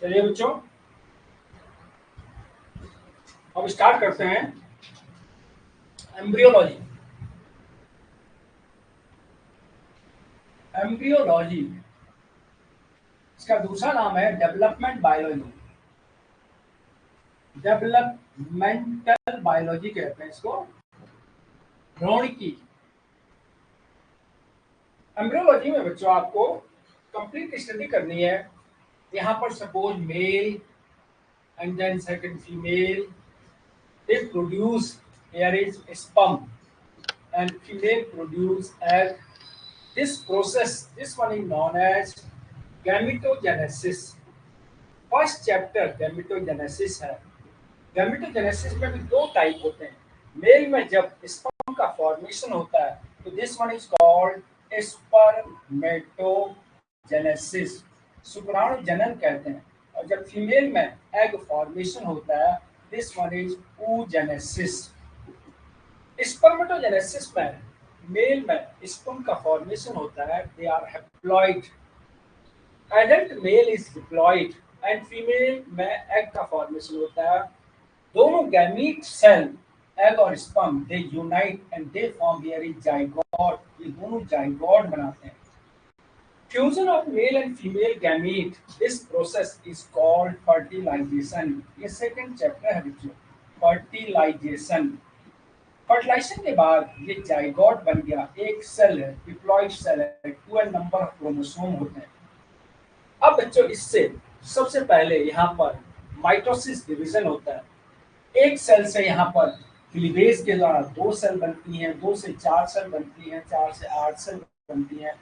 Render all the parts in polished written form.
चलिए बच्चों, अब स्टार्ट करते हैं एम्ब्रियोलॉजी। एम्ब्रियोलॉजी इसका दूसरा नाम है डेवलपमेंट बायोलॉजी। डेवलपमेंटल बायोलॉजी कहते हैं इसको, भ्रूणिकी। एम्ब्रियोलॉजी में बच्चों आपको कंप्लीट स्टडी करनी है। यहाँ पर suppose male and then second female, they produce, here is sperm and female produce egg. This process, this one is known as gametogenesis. First chapter gametogenesis है। गैमेटोजेनेसिस में भी दो टाइप होते हैं। मेल में जब स्पर्म का फॉर्मेशन होता है तो this one is called spermatogenesis, शुक्राणु जनन कहते हैं। और जब फीमेल में एग फॉर्मेशन होता है this one is oogenesis। Spermatogenesis में मेल में स्पर्म का फॉर्मेशन होता है, they are haploid. Adult male is diploid and female में एग का फॉर्मेशन होता है। दोनों गैमीट सेल एग और sperm they unite and they form here is zygote. ये दोनों जाइगोट बनाते हैं। Fusion of male and female gamete, this process is called fertilization. ये सेकंड चैप्टर है बच्चों, फर्टिलाइजेशन। फर्टिलाइजेशन के बाद ये जाइगोट बन गया, एक सेल है, डिप्लॉइड सेल है, 12 नंबर ऑफ क्रोमोसोम होते हैं। अब बच्चों इससे सबसे पहले यहाँ पर माइटोसिस डिवीजन होता है। एक सेल से यहाँ पर क्लीवेज के द्वारा दो सेल बनती हैं, 2 से 4 सेल बनती हैं, 4 से 8 सेल बनती हैं।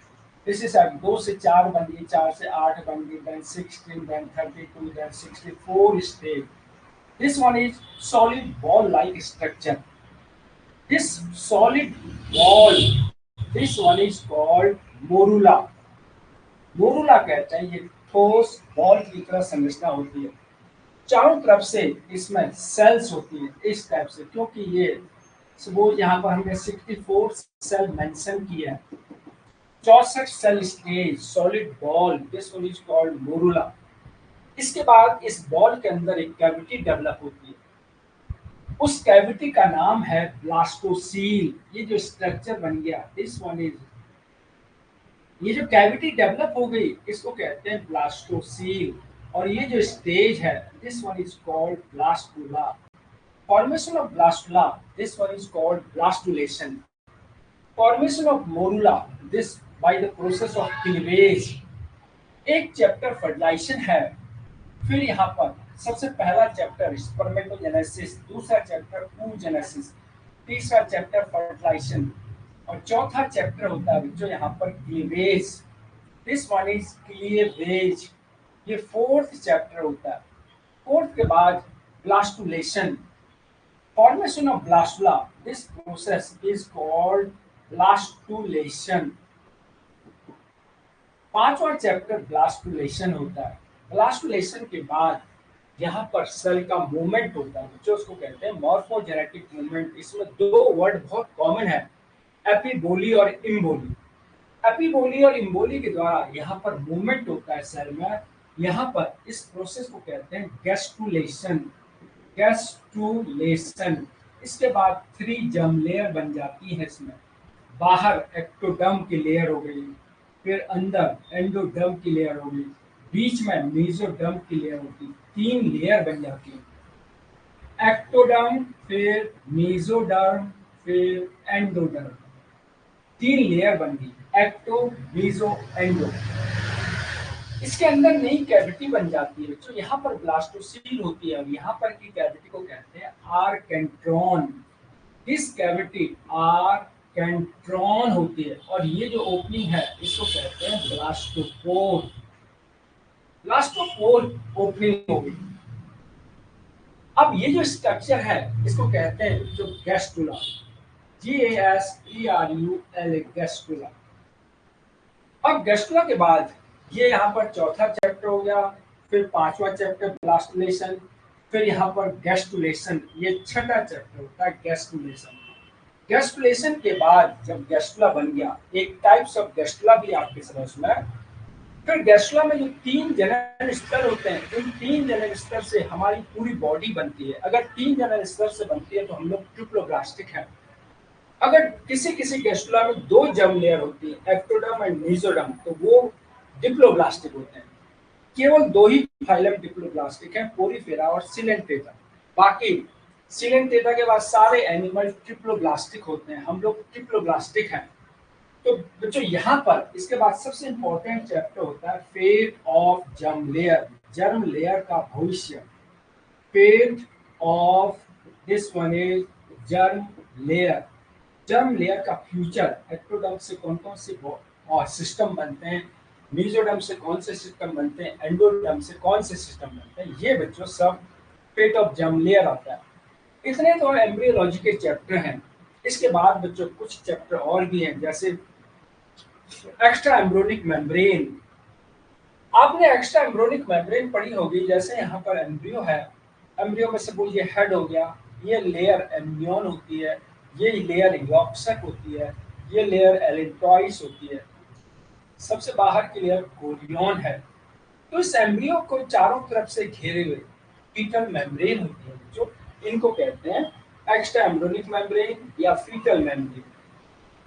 इसी से 2 से 4 बन गई, 4 से 8 बन गई, then 16, then 32, then 64 stage. This one is solid ball-like structure. This solid ball, this one is called morula. Morula कहते हैं, ये ठोस बॉल की तरह संरचना होती है। चारों तरफ से इसमें सेल्स होती है इस टाइप से, क्योंकि ये सपोज यहाँ पर हमने 64 सेल मेंशन किया है। 64 cell stage solid ball, this one is called morula. इसके बाद इस बॉल के अंदर एक कैविटी डेवलप होती है, उस कैविटी का नाम है ब्लास्टोसील। ये जो स्ट्रक्चर बन गया दिस वन इज, ये जो कैविटी डेवलप हो गई इसको कहते हैं ब्लास्टोसील। और ये जो स्टेज है this one is called blastula. Formation of blastula, this one is called blastulation. Formation of morula, this by the process of cleavage. एक चैप्टर फर्टिलाइजेशन है, फिर यहाँ पर सबसे पहला चैप्टर स्पर्मेटोजेनेसिस, दूसरा चैप्टर oogenesis, तीसरा चैप्टर फर्टिलाइजेशन और चौथा चैप्टर होता है जो यहाँ पर cleavage, this one is cleavage. ये फोर्थ चैप्टर होता है। फोर्थ के बाद blastulation, formation of blastula, this process is called blastulation. पांचवा चैप्टर ब्लास्टुलेशन होता है। ब्लास्टुलेशन के बाद यहाँ पर सेल का मूवमेंट होता है जो उसको कहते हैं मॉर्फोजेनेटिक मूवमेंट। इसमें दो वर्ड बहुत कॉमन है, एपिबोली और इम्बोली। एपिबोली और इम्बोली के द्वारा यहाँ पर मूवमेंट होता है सेल में। यहाँ पर इस प्रोसेस को कहते हैं गैस्ट्रुलेशन, गैस्ट्रुलेशन। इसके बाद 3 जर्म लेयर बन जाती है इसमें। बाहर एक्टोडर्म की लेयर हो गई, फिर अंदर एंडोडर्म की लेयर हो गई, बीच में मेसोडर्म की लेयर होती, 3 लेयर बन जाती है। एक्टोडर्म, फिर मेसोडर्म, फिर एंडोडर्म, 3 लेयर बन गई, एक्टो मेसो एंडो। इसके अंदर नई कैविटी बन जाती है जो यहाँ पर ब्लास्टोसील होती है। यहाँ पर की कैविटी को कहते हैं आर्केंट्रॉन। इस कैविटी आर्केंट्रॉन होती है और ये जो ओपनिंग है इसको कहते हैं ब्लास्टोपोर। ब्लास्टोपोर ओपनिंग हो गई। अब ये जो स्ट्रक्चर है इसको कहते हैं जो गैस्ट्रुला, GASTRULA, गैस्ट्रुला। अब गैस्ट्रुला के बाद ये यहाँ पर चौथा चैप्टर हो गया, फिर पांचवा चैप्टर ब्लास्टुलेशन, फिर यहाँ पर गैस्ट्रुलेशन, ये छठा चैप्टर होता है गैस्ट्रुलेशन। गैस्ट्रुलेशन के बाद जब गैस्ट्रुला बन गया, एक टाइप्स ऑफ गैस्ट्रुला भी आपके समझ में फिर गैस्ट्रोला में जो 3 जनन स्तर होते हैं, उन 3 जनन स्तर से हमारी पूरी बॉडी बनती है। अगर 3 जनन स्तर से बनती है तो हम लोग ट्रिप्लोब्लास्टिक हैं। अगर किसी किसी गैस्ट्रोला में 2 जर्म लेयर होती है, एक्टोडर्म एंड मेसोडर्म, तो वो डिप्लोब्लास्टिक होते हैं। केवल 2 ही फाइलम डिप्लोब्लास्टिक हैं, पोरीफेरा और सिलेंटेटा। बाकी सिलेंटेटा के बाद सारे एनिमल ट्रिप्लोब्लास्टिक होते हैं। हम लोग ट्रिप्लोब्लास्टिक हैं। तो बच्चों यहाँ पर इसके बाद सबसे इंपॉर्टेंट चैप्टर होता है fate of germ layer, germ layer का भविष्य। Fate of this one is germ layer, germ layer का फ्यूचर। एक्टोडर्म से कौन कौन से सिस्टम बनते हैं, मेसोडर्म से कौन से सिस्टम बनते हैं, एंडोडर्म से कौन से सिस्टम बनते हैं, ये बच्चों सब फेट ऑफ जर्म लेयर आता है। इतने तो एम्ब्रियोलॉजी के चैप्टर हैं। इसके बाद बच्चों कुछ चैप्टर और भी हैं, जैसे एक्स्ट्रा एम्ब्रोनिक मेम्ब्रेन। आपने एक्स्ट्रा एम्ब्रोनिक मेम्ब्रेन पढ़ी होगी। जैसे यहाँ पर एम्ब्रियो है, एम्ब्रियो में सपोज ये हेड हो गया, ये लेयर एम्ब्रियोन होती है, ये लेयर यॉक्सैक होती है, ये लेयर एलेंट्रॉइस होती है, सबसे बाहर की लेयर कोरियन है। तो इस एम्ब्रियो को चारों तरफ से घेरे हुए फीटल मेम्ब्रेन होती है, जो इनको कहते हैं एक्स्ट्रा एम्ब्रोनिक मेम्ब्रेन या फीटल मेम्ब्रेन।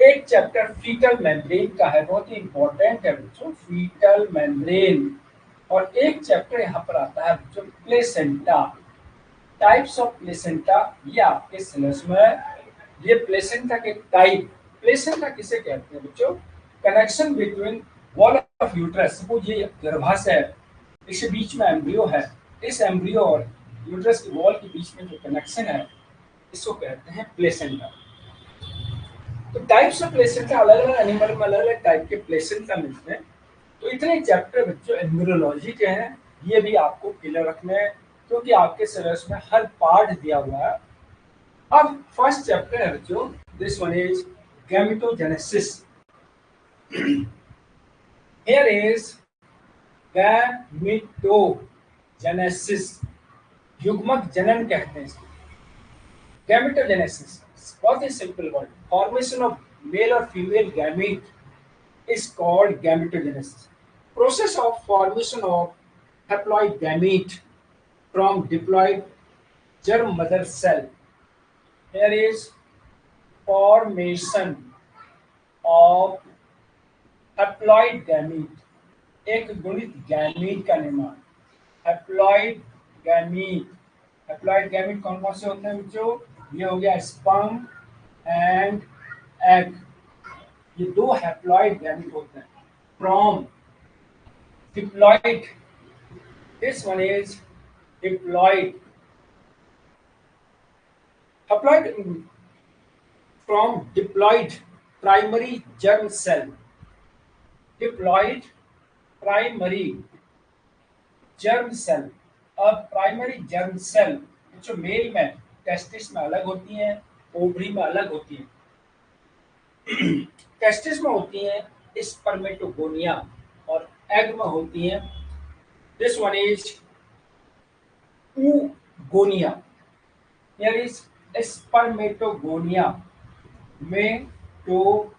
एक चैप्टर फीटल मेम्ब्रेन का है, बहुत ही इंपॉर्टेंट है बच्चों, फीटल मेम्ब्रेन। और एक चैप्टर यहाँ पर आता है बच्चों प्लेसेंटा, टाइप्स ऑफ प्लेसेंटा। ये आपके सिलेबस में है। ये प्लेसेंटा के टाइप, प्लेसेंटा किसे कहते हैं बच्चों, connection between wall of uterus. Suppose ये गर्भाशय है, इसके बीच में एम्ब्रियो है, इस एम्ब्रियो और यूट्रस की वॉल के बीच में जो कनेक्शन है, इसको कहते हैं प्लेसेंटा। तो टाइप्स ऑफ प्लेसेंटा, अलग अलग एनिमल में अलग अलग टाइप के प्लेसेंटा मिलते हैं। तो इतने चैप्टर बच्चों एम्ब्रियोलॉजी के हैं, ये भी आपको क्लियर रखने हैं, क्योंकि आपके सिलेबस में हर पार्ट दिया हुआ है। अब फर्स्ट चैप्टर है बच्चों, this one is gametogenesis. Here is gametogenesis, युग्मक जनन कहते हैं इसको। गैमेटोजेनेसिस बहुत ही simple word, formation of male और female gamete is called gametogenesis. Process of formation of haploid gamete from diploid germ mother cell. Here is formation of haploid gamete, एक गुणित गैमीट का निर्माण। हैप्लॉइड गैमीट, हैप्लॉइड गैमीट कौन कौन से होते हैं बच्चों, ये हो गया स्पर्म एंड एग, ये 2 हैप्लॉइड गैमीट होते हैं। From diploid, this one is diploid, haploid from diploid primary germ cell, diploid primary germ cell। अब प्राइमरी जर्म सेल जो मेल में टेस्टिस में अलग होती हैं, ओवरी में अलग होती हैं। टेस्टिस में होती हैं स्पर्मेटोगोनिया और एग में होती हैं, this one is oogonia। Here is spermatogonia, मेटोगोनिया,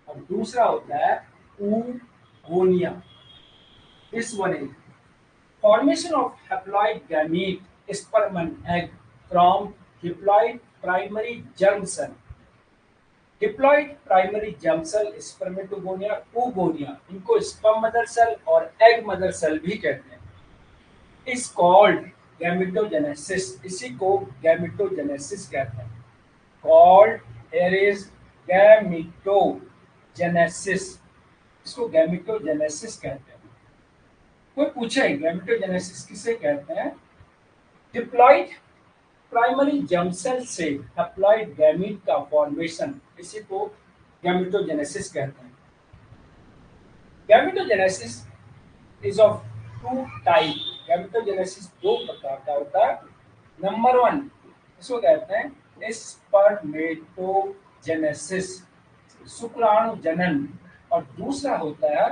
और दूसरा होता है oogonia। This one is formation of haploid gamete, sperm and egg from diploid primary germ cell। Diploid primary germ cell, spermatogonia, oogonia, इनको स्पर्म मदर सेल और egg mother cell भी कहते हैं। इज कॉल्ड गैमेटोजेनेसिस, इसी को gametogenesis कहते हैं। Called, here is gametogenesis, इसको गैमेटोजेनेसिस कहते हैं। कोई पूछे गैमेटोजेनेसिस किसे कहते हैं, डिप्लॉइड प्राइमरी जर्म सेल से हैप्लॉइड गैमीट का फॉर्मेशन, इसी को गैमेटोजेनेसिस कहते हैं। Gametogenesis is of 2 type, gametogenesis 2 प्रकार का होता है। नंबर 1 इसको कहते हैं स्पर्मेटोजेनेसिस, शुक्राणु जनन, और दूसरा होता है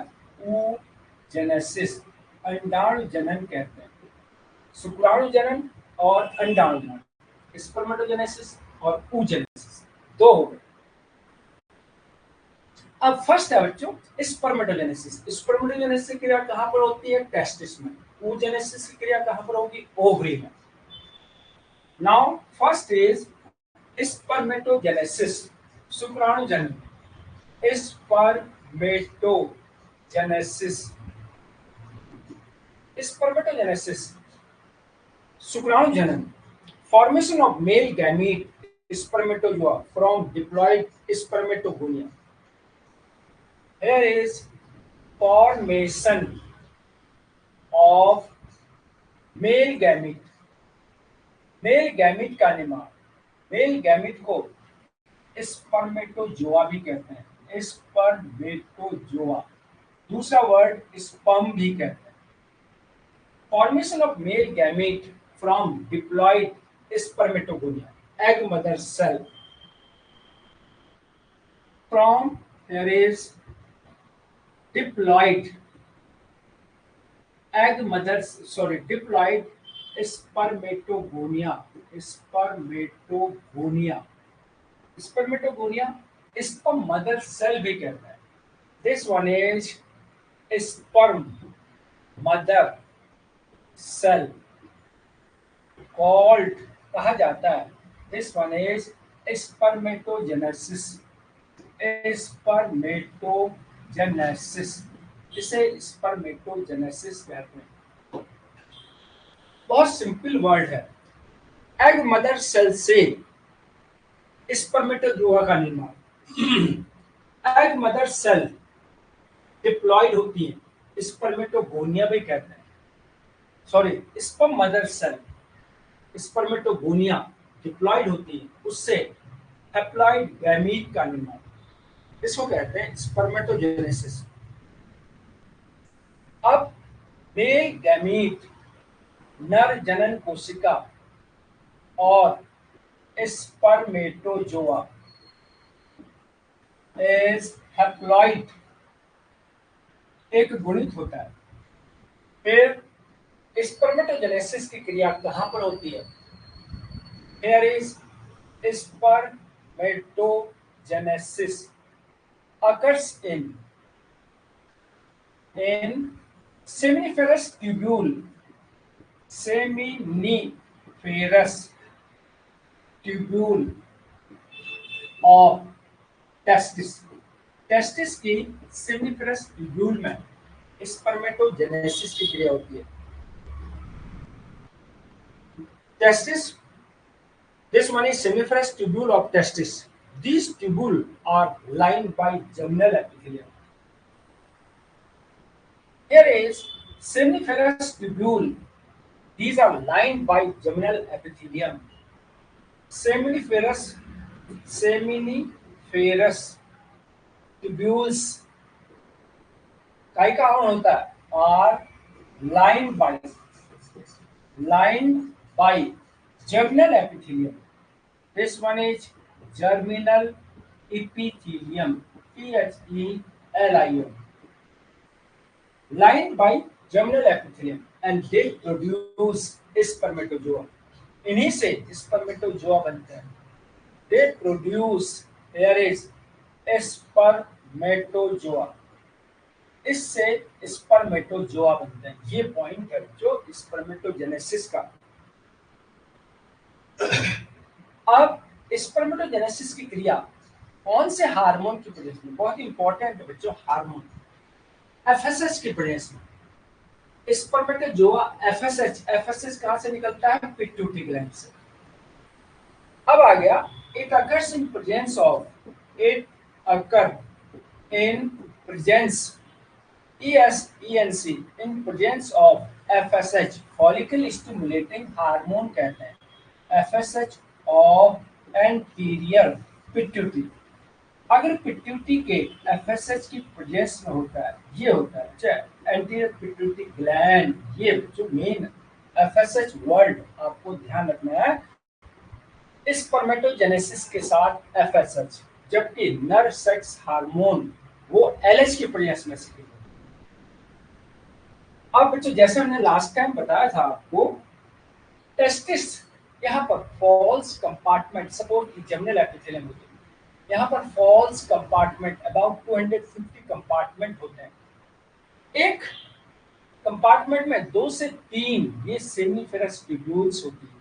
oogenesis, अंडाणु जनन कहते हैं। शुक्राणु जनन और अंडाणु जनन, स्पर्मेटोजेनेसिस और oogenesis, 2 हो गए। अब फर्स्ट है बच्चों स्पर्मेटोजेनेसिस। स्पर्मेटोजेनेसिस की क्रिया कहां पर होती है? टेस्टिस में। oogenesis की क्रिया कहां पर होगी? ओवरी में। नाउ फर्स्ट इज स्पर्मेटोजेनेसिस, शुक्राणु जन्म। स्पर्मेटोजेनेसिस, स्पर्मेटोजेनेसिस शुक्राणु जन्म। Formation of male gamete spermatozoa from diploid spermatogonia. Here is formation of male gamete। Male gamete का निर्माण, मेल गैमीट को स्पर्मेटोजोआ भी कहते हैं, स्पर्मेटोजोआ। दूसरा वर्ड स्पर्म भी कहते हैं। Formation of male gamete from diploid spermatogonia, egg mother cell. From there is diploid egg mother, sorry diploid spermatogonia, spermatogonia, spermatogonia sperm mother cell भी कहते हैं। This one is sperm mother cell called, कहा जाता है, this one is spermatogenesis, spermatogenesis, इसे spermatogenesis कहते हैं। बहुत सिंपल वर्ड है। एग मदर सेल से स्पर्मेटोजोआ का निर्माण। एग मदर सेल डिप्लॉयड होती है, स्पर्मेटोगोनिया भी कहते हैं, sorry sperm mother cell spermatogonia diploid होती है, उससे हैप्लॉइड गैमीट का निर्माण, इसको कहते हैं स्पर्मेटोजेनेसिस। अब मेल गैमीट नर जनन कोशिका और स्पर्मेटोजोआ इज हैप्लॉइड, एक गुणित होता है। फिर स्पर्मेटोजेनेसिस की क्रिया कहां पर होती है? Here is spermatogenesis occurs in seminiferous tubule, seminiferous tubule of testis। Testis की सेमिनिफेरस ट्यूब्यूल में स्पर्मेटोजेनेसिस की क्रिया होती है। Testis, this one is seminiferous tubule of testis. These tubule are lined by germinal epithelium. Here is seminiferous tubule. These are lined by germinal epithelium. Seminiferous tubules काय का होता है? Are lined by germinal epithelium. This one is germinal epithelium, epithelium, lined by germinal epithelium, and they produce spermatozoa। इन्हीं से spermatozoa बनते हैं। They produce, here is spermatozoa, इससे spermatozoa बनते हैं। ये पॉइंट है जो स्पर्मेटोजेनेसिस का। अब स्पर्मेटोजेनेसिस की क्रिया कौन से हार्मोन की प्रेजेंस में? बहुत इंपॉर्टेंट है बच्चों, हार्मोन एफएसएच की प्रेजेंस में। स्पर्मेटोजोआ एफएसएच, एफएसएच कहां से निकलता है? पिट्यूटरी ग्लैंड से। अब आ गया it occurs in presence of, it occur in presence, ESENC, in presence of FSH, follicle stimulating hormone कहते हैं, FSH of anterior pituitary। अगर पिट्यूटरी के FSH की प्रेजेंस में होता है, ये होता है एंटीरियर पिट्यूटरी ग्लैंड, ये जो मेन FSH वर्ड आपको ध्यान रखना है। स्पर्मेटोजेनेसिस के साथ FSH, जबकि नर सेक्स हार्मोन वो LH की प्रेजेंस में से। अब बच्चों जैसे हमने लास्ट टाइम बताया था आपको, टेस्टिस यहाँ पर फॉल्स कंपार्टमेंट सपोर्ट की जर्मिनल एपिथेलियम होती है। यहाँ पर फॉल्स कंपार्टमेंट अबाउट 250 कंपार्टमेंट होते हैं। एक कंपार्टमेंट में 2 से 3 ये सेमिफेरस ट्यूब्यूल्स होती है।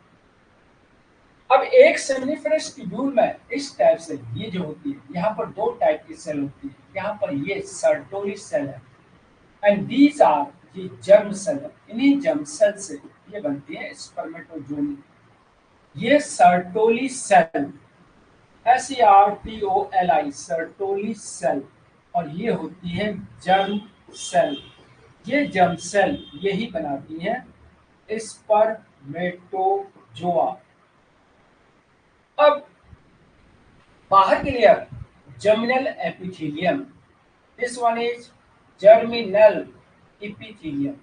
अब एक सेमिनिफरस ट्यूब्यूल में इस टाइप से ये जो होती है, यहाँ पर 2 टाइप की सेल होती है। यहाँ पर ये सर्टोली सेल है एंड दीज आर ये जर्म सेल है। इन्हीं जर्म सेल से ये बनती है स्पर्मेटोजोनी। ये Sertoli cell SERTOLI Sertoli cell, और ये होती है जर्म सेल। ये जर्म सेल यही बनाती है स्पर्मेटोजोआ। अब बाहर की layer germinal epithelium, this one is germinal epithelium,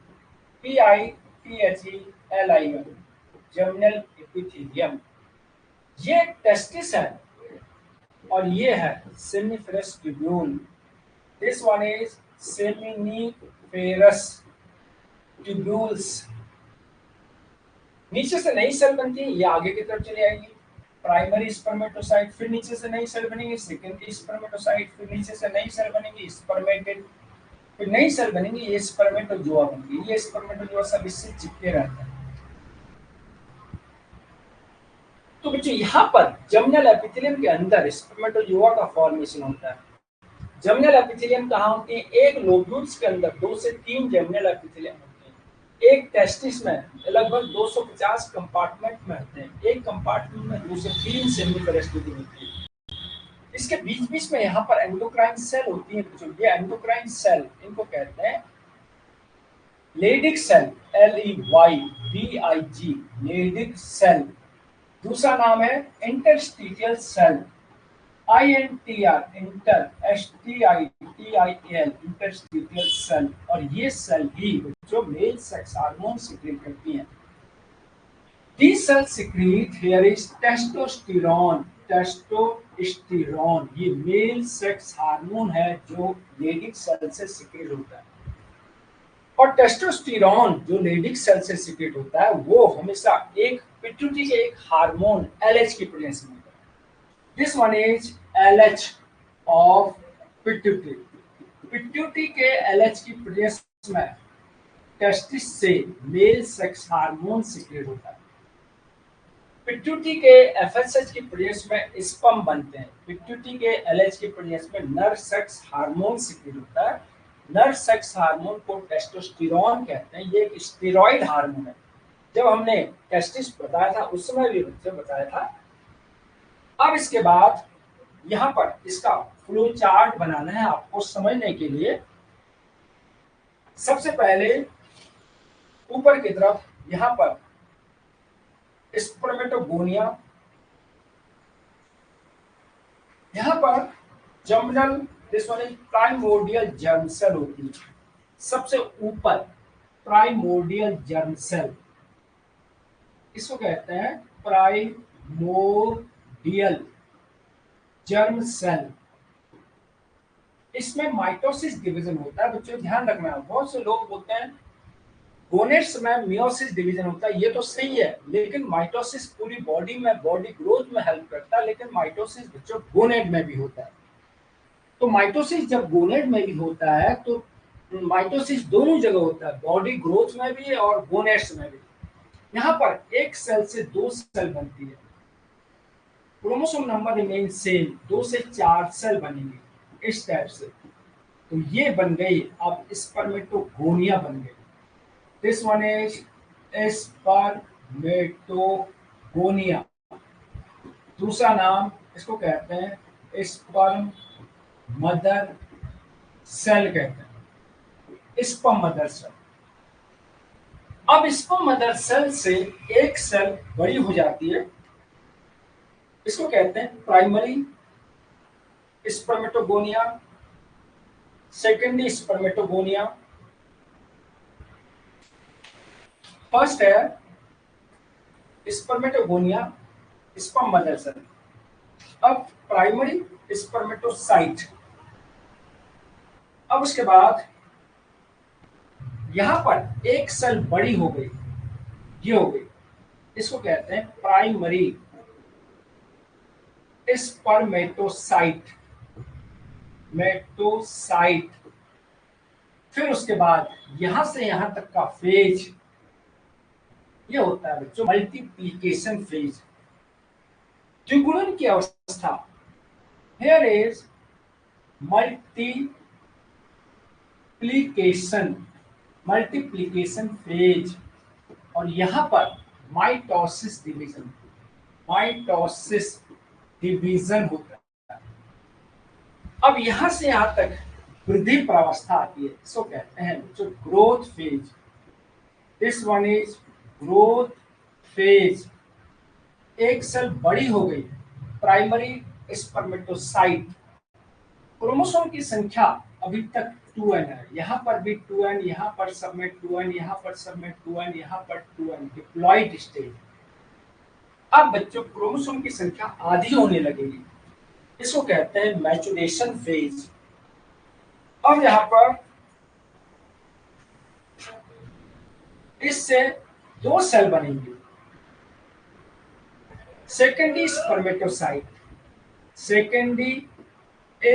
PITHELIUM, germinal epithelium. ये टेस्टिस है और ये है seminiferous tubule, this one is seminiferous tubules. नीचे से नई सेल बनती है, ये आगे की तरफ चली आएगी, प्राइमरी स्पर्मेटोसाइट, फिर नीचे से नई सेल बनेगी सेकेंडरी स्पर्मेटोसाइट, फिर नीचे से नई सेल बनेगी स्पर्मेटेड, फिर नई सेल बनेगी ये स्पर्मेटोजोआ बनेगी। ये स्पर्मेटोजोआ सब इससे चिपके रहते हैं। तो बच्चों यहाँ पर जर्मिनल एपिथेलियम के अंदर स्पर्मेटोजोआ का फॉर्मेशन होता है। जर्मिनल एपिथेलियम कहाँ होती है? एक लोब्यूल्स के अंदर 2 से 3 जर्मिनल एपिथेलियम होते हैं। एक टेस्टिस में लगभग 250 कंपार्टमेंट में होते हैं। एक कंपार्टमेंट में 2 से 3 सेमिनिफरस ट्यूब्यूल होती है। इसके बीच बीच में यहाँ पर एंडोक्राइन सेल होती है बच्चों। ये एंडोक्राइन सेल इनको कहते हैं Leydig cell, LEYDIG, Leydig cell. दूसरा नाम है interstitial cell, INTR, inter, STITIAL, interstitial cell. और ये सेल ही जो मेल सेक्स हार्मोन सिक्रीट करती हैं। These cells secrete, here is testosterone, testosterone ये मेल सेक्स हार्मोन है जो लेडिक सेल से सिक्रीट होता है। और टेस्टोस्टेरोन जो लेडिक सेल से सिक्रीट होता है वो हमेशा एक पिट्यूटरी के एक हार्मोन LH की प्रेजेंस में होता है। This one is LH of pituitary. Pituitary के LH की प्रेजेंस में टेस्टिस से मेल सेक्स हार्मोन सिक्रीट होता है। पिट्यूटरी के FSH की प्रेजेंस में स्पर्म बनते हैं। पिट्यूटरी के LH की प्रेजेंस में नर सेक्स हार्मोन सिक्रीट होता है। नर सेक्स हार्मोन को टेस्टोस्टेरोन कहते हैं। ये एक स्टेरॉइड हार्मोन है। जब हमने टेस्टिस बताया था उस समय भी बच्चे बताया था। अब इसके बाद यहाँ पर इसका फ्लो चार्ट बनाना है आपको समझने के लिए। सबसे पहले ऊपर की तरफ यहाँ पर स्पर्मेटोगोनिया, यहाँ पर germinal, this one is primordial germ cell होती है। सबसे ऊपर प्राइमोर्डियल जर्म सेल, इसको कहते हैं प्राइमोर्डियल जर्म सेल। इसमें माइटोसिस डिवीजन होता है बच्चों, ध्यान रखना है। बहुत से लोग बोलते हैं गोनेट्स में मियोसिस डिवीजन होता है, ये तो सही है, लेकिन माइटोसिस पूरी बॉडी में बॉडी ग्रोथ में हेल्प करता है, लेकिन माइटोसिस बच्चों गोनेट में भी होता है। तो माइटोसिस जब गोनेट में भी होता है तो माइटोसिस दोनों जगह होता है, बॉडी ग्रोथ में भी और गोनेट्स में भी। यहाँ पर एक सेल से 2 सेल बनती है, क्रोमोसोम नंबर रिमेन सेम, 2 से 4 सेल बनेंगे इस टाइप से। तो ये बन गई अब स्पर्मेटोगोनिया बन गई। This one is spermatogonia. दूसरा नाम इसको कहते हैं स्पर्म मदर सेल कहते हैं, स्पर्म मदर सेल। अब स्पर्म मदर सेल से एक सेल बड़ी हो जाती है, इसको कहते हैं primary spermatogonia, secondary spermatogonia. First है स्पर्मेटोगोनिया, स्पर्म मदर सेल। अब प्राइमरी स्पर्मेटोसाइट। अब उसके बाद यहां पर एक सेल बड़ी हो गई, ये हो गई, इसको कहते हैं प्राइमरी स्पर्मेटोसाइट, मेटोसाइट। फिर उसके बाद यहां से यहां तक का फेज ये होता है बच्चों मल्टीप्लीकेशन फेज, द्विगुणन की अवस्था। Here is multiplication, multiplication phase. और यहां पर माइटोसिस डिवीजन, माइटोसिस डिवीजन होता है। अब यहां से यहां तक वृद्धि प्रावस्था आती है, इसको कहते हैं जो growth phase. This one is growth phase. एक सेल बड़ी हो गई, प्राइमरी स्पर्मेटोसाइट। क्रोमोसोम की संख्या अभी तक 2n है, यहाँ पर भी 2n, यहाँ पर सब में 2n, यहाँ पर सब में 2n, यहाँ पर 2n, डिप्लॉइड स्टेज। अब बच्चों क्रोमोसोम की संख्या आधी होने लगेगी, इसको कहते हैं मैचुरेशन फेज। अब यहाँ पर इससे दो सेल बनेंगे, सेकेंडरी स्पर्मेटोसाइट, सेकेंडरी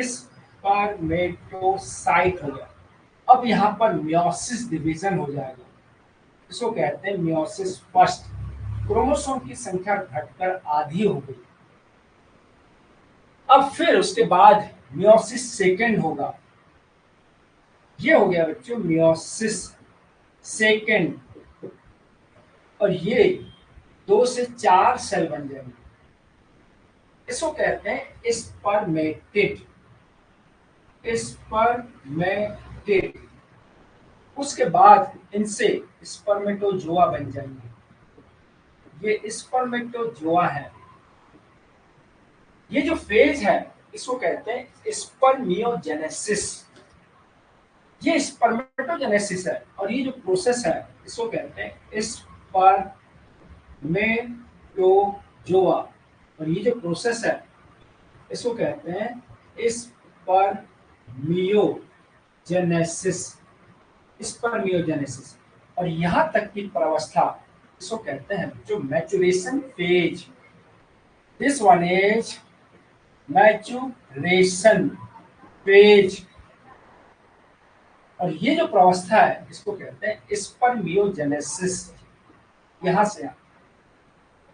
स्पर्मेटोसाइट हो गया। अब यहाँ पर मियोसिस डिवीजन हो जाएगा, इसको कहते हैं मियोसिस फर्स्ट। क्रोमोसोम की संख्या घटकर आधी हो गई। अब फिर उसके बाद मियोसिस सेकेंड होगा, ये हो गया बच्चों मियोसिस सेकेंड। और ये 2 से 4 सेल बन जाएंगे, इसको कहते हैं स्पर्मेटिड, स्पर्मेटिड। उसके बाद इनसे स्पर्मेटोजोआ बन जाएंगे, ये स्पर्मेटोजोआ है। ये जो फेज है इसको कहते हैं स्पर्मियोजेनेसिस, ये स्पर्मेटोजेनेसिस है। और ये जो प्रोसेस है इसको कहते हैं स्पर्मेटोजोआ। और ये जो प्रोसेस है इसको कहते हैं स्पर्मियोजेनेसिस, स्पर्मियोजेनेसिस। और यहां तक की प्रावस्था इसको कहते हैं जो maturation phase. This one is maturation phase. और ये जो प्रावस्था है इसको कहते हैं स्पर्मियोजेनेसिस। यहां से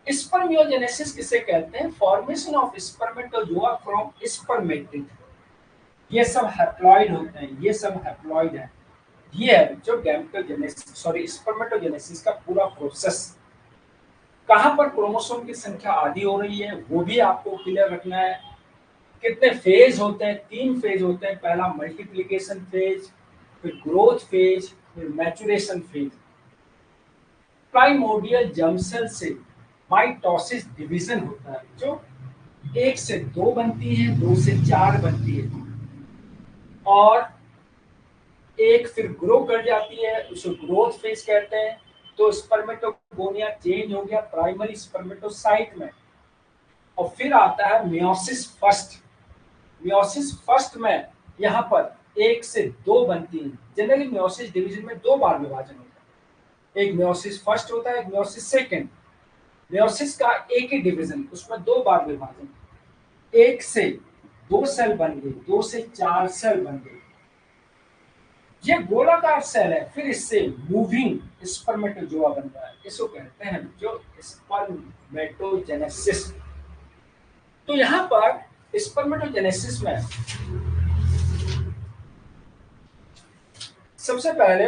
स्पर्मियोजेनेसिस किसे कहते हैं? Formation of spermatozoa from spermatid. ये सब हैप्लॉइड होते हैं, ये सब हैप्लॉइड है। ये है जो गैमेटोजेनेसिस सॉरी स्पर्मेटोजेनेसिस का पूरा प्रोसेस। कहां पर क्रोमोसोम की संख्या आधी हो रही है वो भी आपको क्लियर रखना है। कितने फेज होते हैं? 3 फेज होते हैं। पहला मल्टीप्लिकेशन फेज, फिर ग्रोथ फेज, फिर maturation phase. Primordial germ cell से माइटोसिस डिवीजन होता है, जो 1 से 2 बनती है, 2 से 4 बनती है, और एक फिर ग्रो कर जाती है, उसे ग्रोथ फेज कहते हैं। तो स्पर्मेटोगोनिया चेंज हो गया प्राइमरी स्पर्मेटोसाइट में। और फिर आता है मियोसिस फर्स्ट। मियोसिस फर्स्ट में यहाँ पर 1 से 2 बनती है। जनरली मियोसिस डिवीजन में 2 बार विभाजन होता है, एक मियोसिस फर्स्ट होता है, एक मियोसिस सेकेंड। मियोसिस का एक ही डिवीजन, उसमें 2 बार विभाजन। 1 से 2 सेल बन गए, 2 से 4 सेल बन गए। ये गोलाकार सेल है, फिर इससे मूविंग स्पर्मेटोजोआ बन रहा है, इसको कहते हैं जो स्पर्मेटोजेनेसिस। तो यहां पर स्पर्मेटोजेनेसिस में सबसे पहले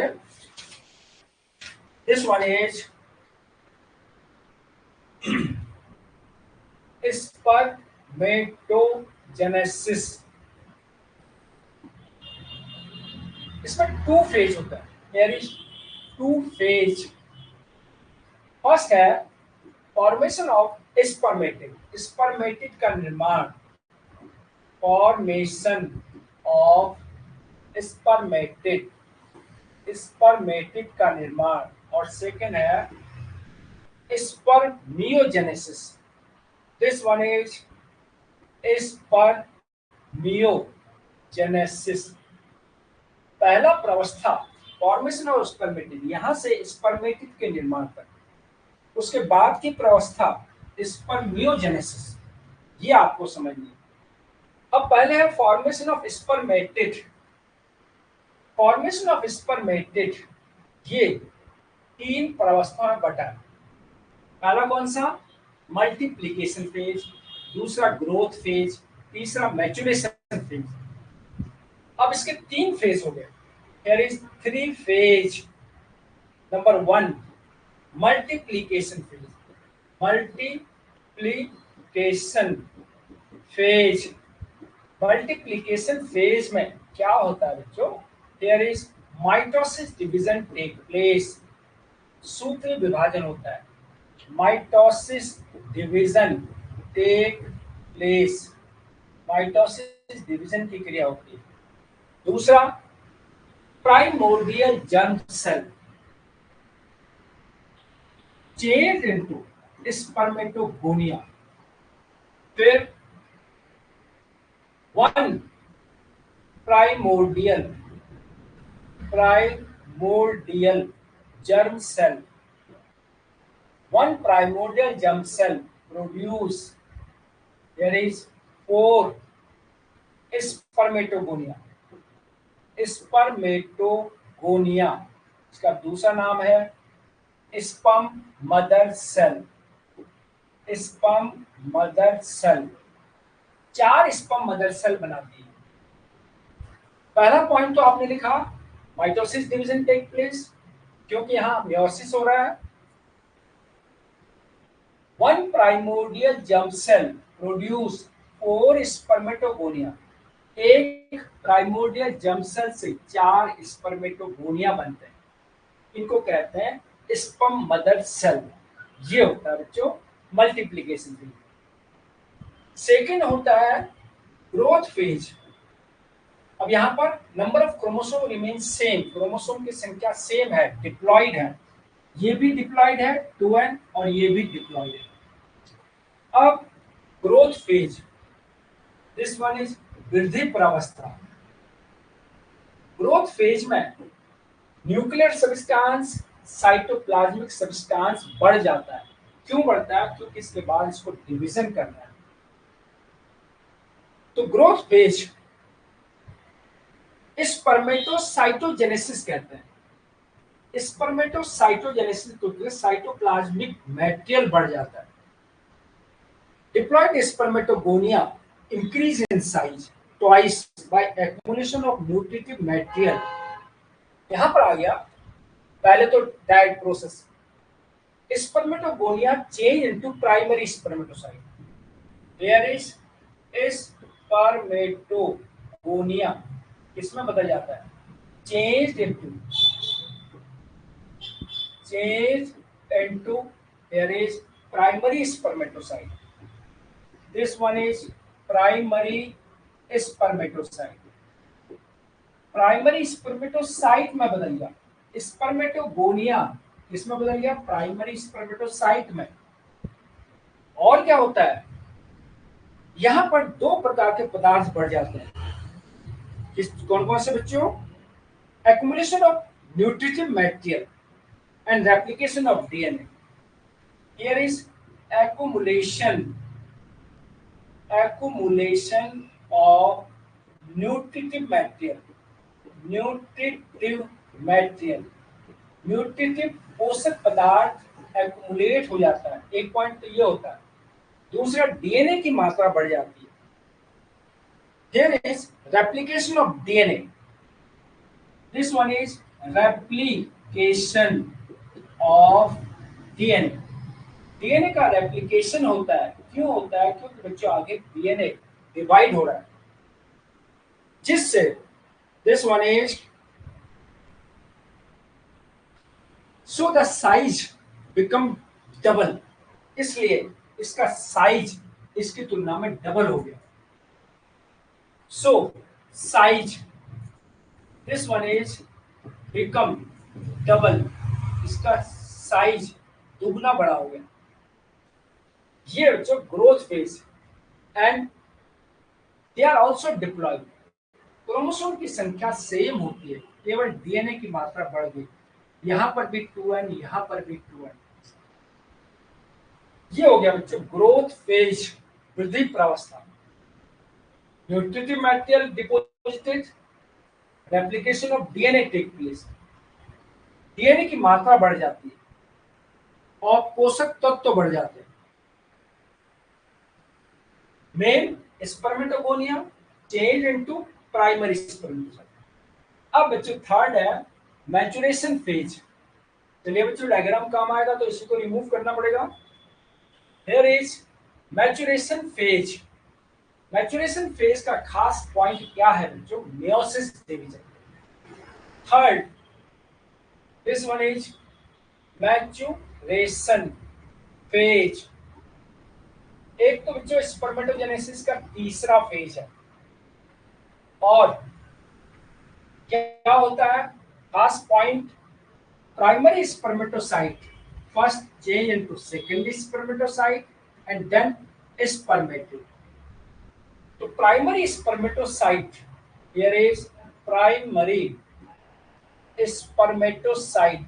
दिस वन इज स्पर्मेटोजेनेसिस। इसमें 2 फेज होता है, देयर इज 2 फेज। फर्स्ट है फॉर्मेशन ऑफ स्पर्मेटिड, स्पर्मेटिड का निर्माण, फॉर्मेशन ऑफ स्पर्मेटिड, स्पर्मेटिड का निर्माण। और सेकेंड है spermiogenesis. This one is spermiogenesis. पहला प्रावस्था फॉर्मेशन ऑफ स्पर्मेटिड, यहां से स्पर्मेटिड के निर्माण तक। उसके बाद की प्रावस्था स्पर्मियोजेनेसिस, ये आपको समझनी है। अब पहले है formation of spermatid. Formation of spermatid ये 3 प्रावस्थाओं में बटा है। पहला कौन सा? मल्टीप्लीकेशन फेज, दूसरा ग्रोथ फेज, तीसरा मैच्योरेशन फेज। अब इसके 3 फेज हो गए। Here is 3 phase. Number 1 multiplication phase. Multiplication phase. Multiplication phase में क्या होता है बच्चों? Here is mitosis division take place. सूत्री विभाजन होता है। Mitosis division take place. Mitosis division की क्रिया होती है। दूसरा primordial germ cell change into spermatogonia. फिर 1 primordial primordial germ cell. One primordial germ cell produce there is 4 spermatogonia. Spermatogonia इसका दूसरा नाम है sperm mother cell. Sperm mother cell 4 sperm mother cell बनाती है। पहला पॉइंट तो आपने लिखा माइटोसिस डिवीजन टेक प्लेस, क्योंकि यहां मेयोसिस हो रहा है। 1 primordial germ cell produce 4 spermatogonia। एक प्राइमोर्डियल जर्म सेल से 4 स्पर्मेटोगोनिया बनते हैं। इनको कहते हैं स्पर्म मदर सेल। ये होता है बच्चों मल्टीप्लिकेशन फेज। सेकेंड होता है ग्रोथ फेज। अब यहाँ पर number of chromosome remain same. Chromosome की संख्या सेम है, डिप्लॉइड है। ये भी डिप्लॉइड है 2n और ये भी डिप्लॉइड है। अब growth phase, this one is वृद्धि प्रावस्था। ग्रोथ फेज में न्यूक्लियर सब्सटेंस साइटोप्लाज्मिक सब्सटेंस बढ़ जाता है। क्यों बढ़ता है? क्योंकि इसके बाद इसको डिवीजन करना है। तो ग्रोथ फेज स्पर्मेटोसाइटोजेनेसिस कहते हैं। स्पर्मेटोसाइटोजेनेसिस क्योंकि साइटोप्लाज्मिक मटेरियल बढ़ जाता है। Diploid spermatogonia increase in size twice by accumulation of nutritive material. यहां पर आ गया पहले तो diet process. Spermatogonia change into primary spermatocyte. There is spermatogonia किसमें बदल जाता है? Change into there is primary spermatocyte. This one is primary spermatocyte. Primary spermatocyte में बदल गया। स्पर्मेटोगोनिया किसमें बदल गया? प्राइमरी स्पर्मेटोसाइट में। और क्या होता है? यहां पर 2 प्रकार के पदार्थ बढ़ जाते हैं। कौन कौन से बच्चों? Accumulation of nutritive material and replication of DNA. Here is accumulation of nutritive material nutritive पोषक पदार्थ एक्युमुलेट हो जाता है। एक पॉइंट तो ये होता है। दूसरा डीएनए की मात्रा बढ़ जाती है। Here is replication of DNA. This one is replication of DNA. DNA का रेप्लिकेशन होता है। क्यों होता है? क्योंकि बच्चों आगे डीएनए डिवाइड हो रहा है, जिससे this one is so the size become double. इसलिए इसका साइज इसकी तुलना में डबल हो गया। So size this one is become double. इसका साइज दुगना बड़ा हो गया। ये बच्चों growth phase and they are also diploid. Chromosome की संख्या सेम होती है, केवल डीएनए की मात्रा बढ़ गई। यहां पर भी 2n, यहां पर भी 2n। ये हो गया बच्चों ग्रोथ फेज, वृद्धि प्रावस्था, nutritive material deposited, replication of DNA take place, DNA की मात्रा बढ़ जाती है और पोषक तत्व बढ़ जाते हैं। Male spermatogonia change into primary spermatocyte. अब बच्चों थर्ड है मैचुरेशन फेज। चलिए बच्चों डायग्राम काम आएगा तो इसी को रिमूव करना पड़ेगा। Here is maturation phase. Maturation phase का खास पॉइंट क्या है बच्चों? Meiosis division. Third, this one is maturation phase. एक तो बच्चों स्पर्मेटोजेनेसिस का तीसरा फेज है। और क्या होता है खास point? Primary spermatocyte first change into secondary spermatocyte and then spermatid. So primary spermatocyte, here is primary spermatocyte,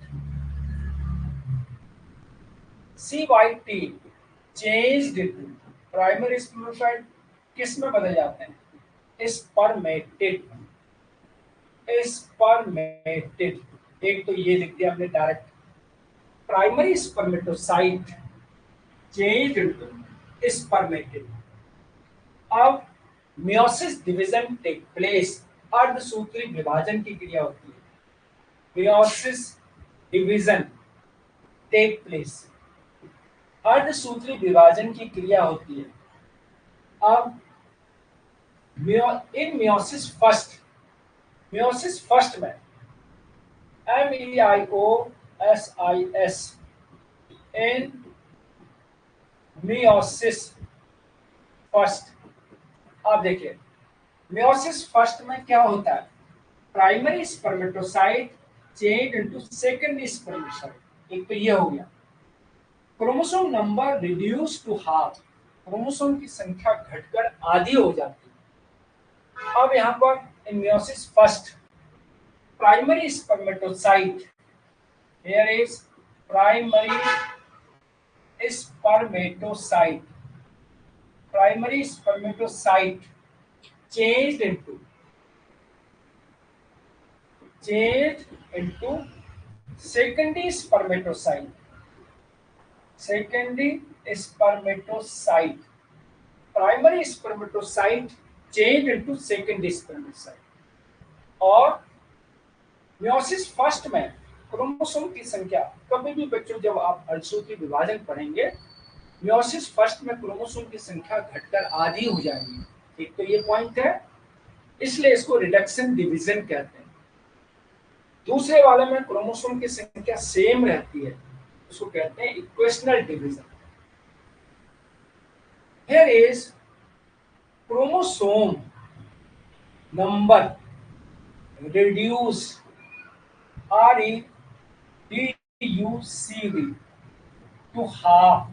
CYT changed into primary spermatocyte किस में बदल जाते हैं? spermatid. spermatid एक तो ये लिख दिया हमने direct. Primary spermatocyte change into spermatid. अब मियोसिस डिवीजन टेक प्लेस, अर्धसूत्री विभाजन की क्रिया होती है। मियोसिस डिवीजन टेक प्लेस, अर्धसूत्री विभाजन की क्रिया होती है। अब इन मियोसिस फर्स्ट में MEIOSIS इन मियोसिस फर्स्ट। अब देखिए मियोसिस फर्स्ट में क्या होता है? Primary spermatocyte change into secondary spermatocyte. एक तो ये हो गया। Chromosome number reduce to half, chromosome की संख्या घटकर आधी हो जाती है। अब यहाँ पर इन meiosis first primary spermatocyte, here is primary spermatocyte, primary spermatocyte changed into secondary spermatocyte, primary spermatocyte changed into secondary spermatocyte। और मियोसिस फर्स्ट में क्रोमोसोम की संख्या, कभी भी बच्चों जब आप अर्धसूत्री विभाजन पढ़ेंगे, मियोसिस फर्स्ट में क्रोमोसोम की संख्या घटकर आधी हो जाएगी। एक तो ये पॉइंट है, इसलिए इसको रिडक्शन डिवीजन कहते हैं। दूसरे वाले में क्रोमोसोम की संख्या सेम रहती है, उसको कहते हैं equational division. Here is chromosome number reduce, REDUCD to half.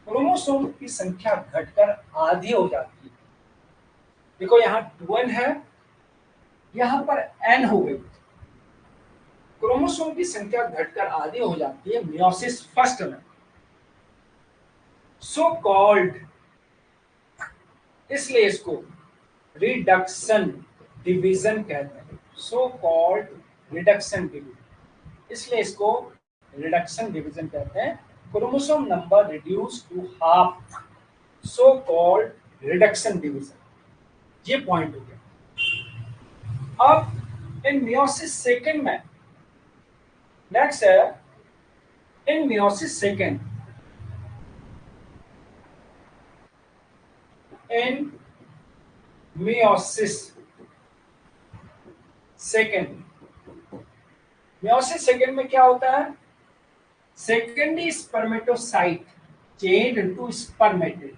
Chromosome की संख्या घटकर आधी हो जाती है। देखो यहाँ 2n है, यहाँ पर n हो गई। क्रोमोसोम की संख्या घटकर आधी हो जाती है मियोसिस फर्स्ट में। सो कॉल्ड, इसलिए इसको रिडक्शन डिवीजन कहते हैं। सो कॉल्ड रिडक्शन डिवीजन, इसलिए इसको रिडक्शन डिवीजन कहते हैं। Chromosome number reduce to half, so called reduction division. ये पॉइंट हो गया। अब इन मियोसिस सेकेंड में नेक्स्ट है in meiosis second, in meiosis second, meiosis second में क्या होता है? Secondary spermatocyte change into spermatid,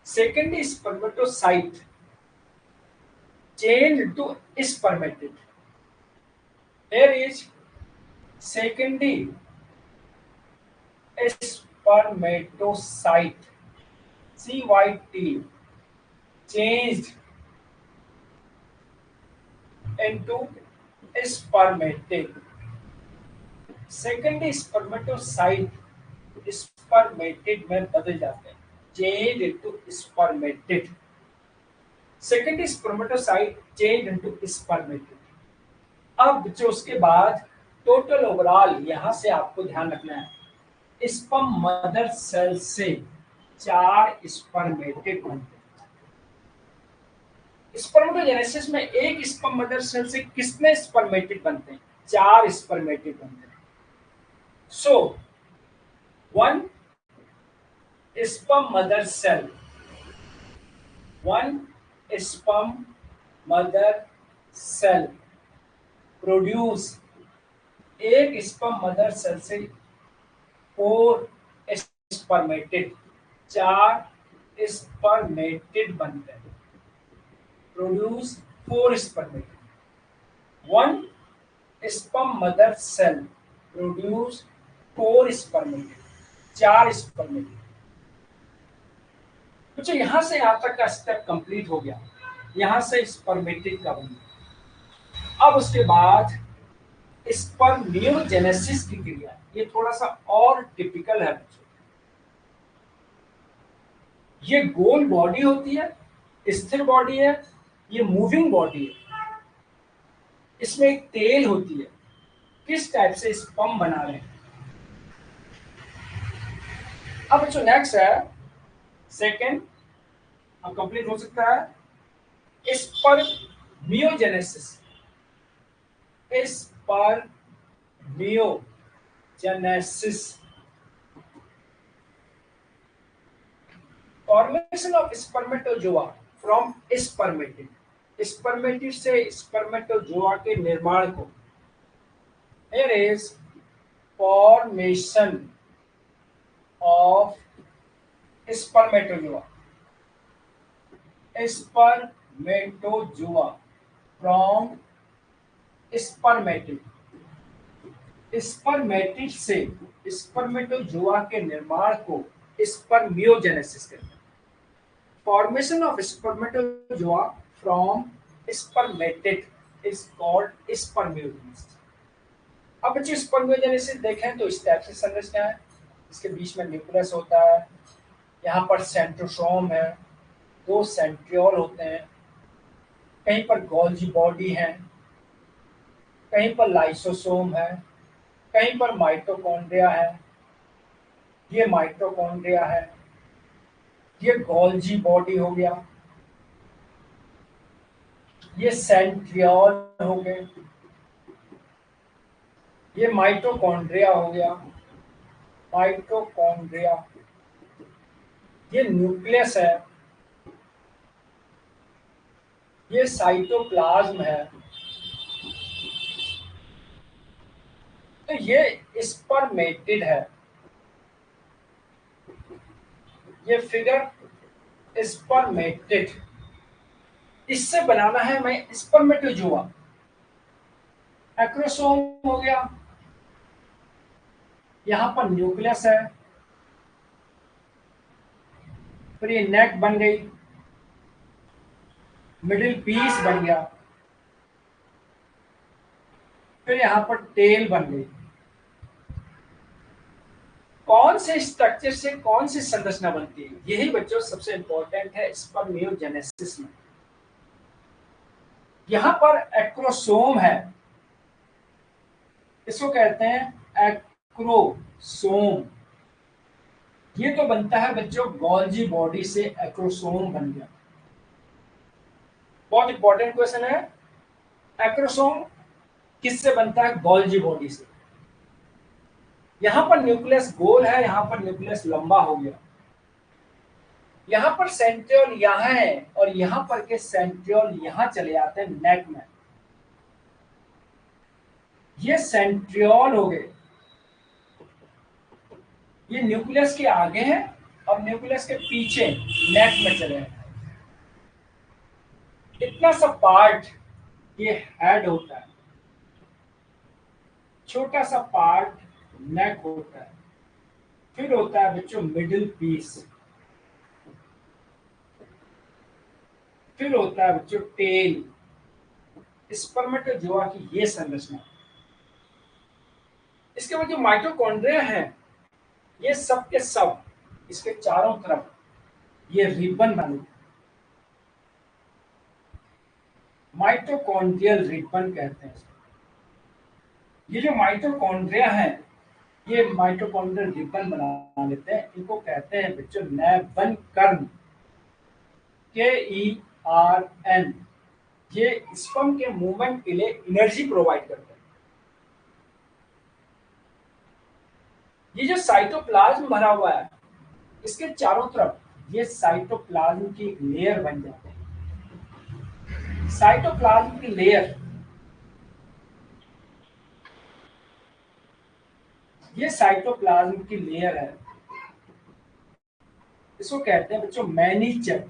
secondary spermatocyte change into spermatid. Here is secondary spermatocyte, CYT changed into spermatid। Secondary spermatocyte spermatid में बदल जाते हैं। changed into spermatid. Second is spermatocyte changed into spermatid. अब बच्चों उसके बाद टोटल ओवरऑल यहां से आपको ध्यान रखना है, स्पर्म मदर सेल से 4 स्पर्मेटिड बनते हैं। स्पर्मेटोजेनेसिस में एक स्पर्म मदर सेल से कितने स्पर्मेटिड बनते हैं? 4 स्पर्मेटिड बनते हैं। सो 1 sperm mother cell, 1 sperm mother cell produce, एक स्पर्म मदर सेल से 4 स्पर्मेटिड, 4 स्पर्मेटिड बनते हैं, produce 4 spermatid. 1 sperm mother cell produce 4 spermatid, 4 spermatid. तो यहां से यहां तक का स्टेप कंप्लीट हो गया, यहां से स्पर्मेटिड का बन गया। अब उसके बाद स्पर्मियोजेनेसिस की क्रिया, ये थोड़ा सा और टिपिकल है बच्चों। ये गोल बॉडी होती है, स्थिर बॉडी है, ये मूविंग बॉडी है, इसमें एक तेल होती है। किस टाइप से स्पर्म बना रहे हैं? अब बच्चों नेक्स्ट है सेकेंड, अब कंप्लीट हो सकता है spermiogenesis. Spermiogenesis, formation of spermatozoa from spermatid, spermatid से स्पर्मेटोजोआ के निर्माण को, here is formation of spermatozoa, spermatozoa from spermatid, spermatid से स्पर्मेटोजोआ के निर्माण को स्पर्मियोजेनेसिस कहते हैं। Formation of spermatozoa from spermatid is called spermiogenesis. अब बच्चे स्पर्मियोजेनेसिस देखें तो इस टाइप से संरचना है, इसके बीच में न्यूक्लियस होता है, यहाँ पर सेंट्रोसोम है, 2 सेंट्रियोल होते हैं, कहीं पर गोल्जी बॉडी है, कहीं पर लाइसोसोम है, कहीं पर माइटोकॉन्ड्रिया है, ये माइटोकॉन्ड्रिया है, ये गोल्जी बॉडी हो गया, ये सेंट्रियोल हो गए, ये माइटोकॉन्ड्रिया हो गया, माइटोकॉन्ड्रिया, ये न्यूक्लियस है, ये साइटोप्लाज्म है। तो ये स्पर्मेटिड है, ये फिगर स्पर्मेटिड। इससे बनाना है मैं स्पर्मेटोजोआ। एक्रोसोम हो गया, यहां पर न्यूक्लियस है, फिर ये नेक बन गई, मिडिल पीस बन गया, फिर यहां पर टेल बन गई। कौन से स्ट्रक्चर से कौन सी संरचना बनती है, यही बच्चों सबसे इंपॉर्टेंट है स्पर्मियोजेनेसिस में। यहां पर एक्रोसोम है, इसको कहते हैं एक्रोसोम। ये तो बनता है बच्चों गोल्जी बॉडी से, एक्रोसोम बन गया। बहुत इंपॉर्टेंट क्वेश्चन है, एक्रोसोम किससे बनता है? गोल्जी बॉडी से। यहां पर न्यूक्लियस गोल है, यहां पर न्यूक्लियस लंबा हो गया, यहां पर सेंट्रियोल यहां है और यहां पर के सेंट्रियोल यहां चले जाते हैं नेक में। ये सेंट्रियोल हो गए, ये न्यूक्लियस के आगे है और न्यूक्लियस के पीछे नेक में चले जाते हैं। इतना सा पार्ट ये हेड होता है, छोटा सा पार्ट नेक होता है, फिर होता है बच्चों मिडिल पीस, फिर होता है बच्चों टेल। स्पर्मेटोजोआ की ये संरचना। इसके बाद जो माइटोकॉन्ड्रिया है, ये सब के सब इसके चारों तरफ ये रिबन बने, माइटोकॉन्ड्रियल रिबन कहते हैं इसको। ये जो माइटोकॉन्ड्रिया है, ये माइटोकॉन्ड्रियल रिबन बना लेते हैं, इनको कहते हैं बच्चों नैबन कर्ण, KERN। ये स्पर्म के मूवमेंट के लिए एनर्जी प्रोवाइड करते हैं। ये जो साइटोप्लाज्म भरा हुआ है, इसके चारों तरफ ये साइटोप्लाज्म की एक लेयर बन जाते हैं। साइटोप्लाज्म की लेयर, ये साइटोप्लाज्म की लेयर है, इसको कहते हैं बच्चों मैनीचेट,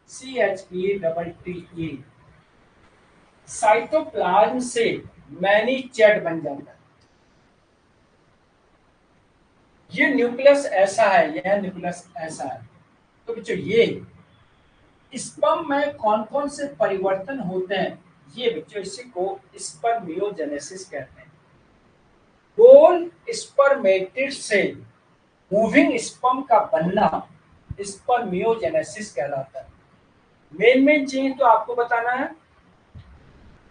CHETTE। साइटोप्लाज्म से मैनीचेट बन जाता है। ये न्यूक्लियस ऐसा है, यह न्यूक्लियस ऐसा है। तो बच्चों ये स्पर्म में कौन कौन से परिवर्तन होते हैं, ये बच्चों इसी को स्पर्मियोजेनेसिस कहते हैं। गोल स्पर्मेटिड से मूविंग स्पर्म का बनना स्पर्मियोजेनेसिस कहलाता है। मेन मेन चीज तो आपको बताना है।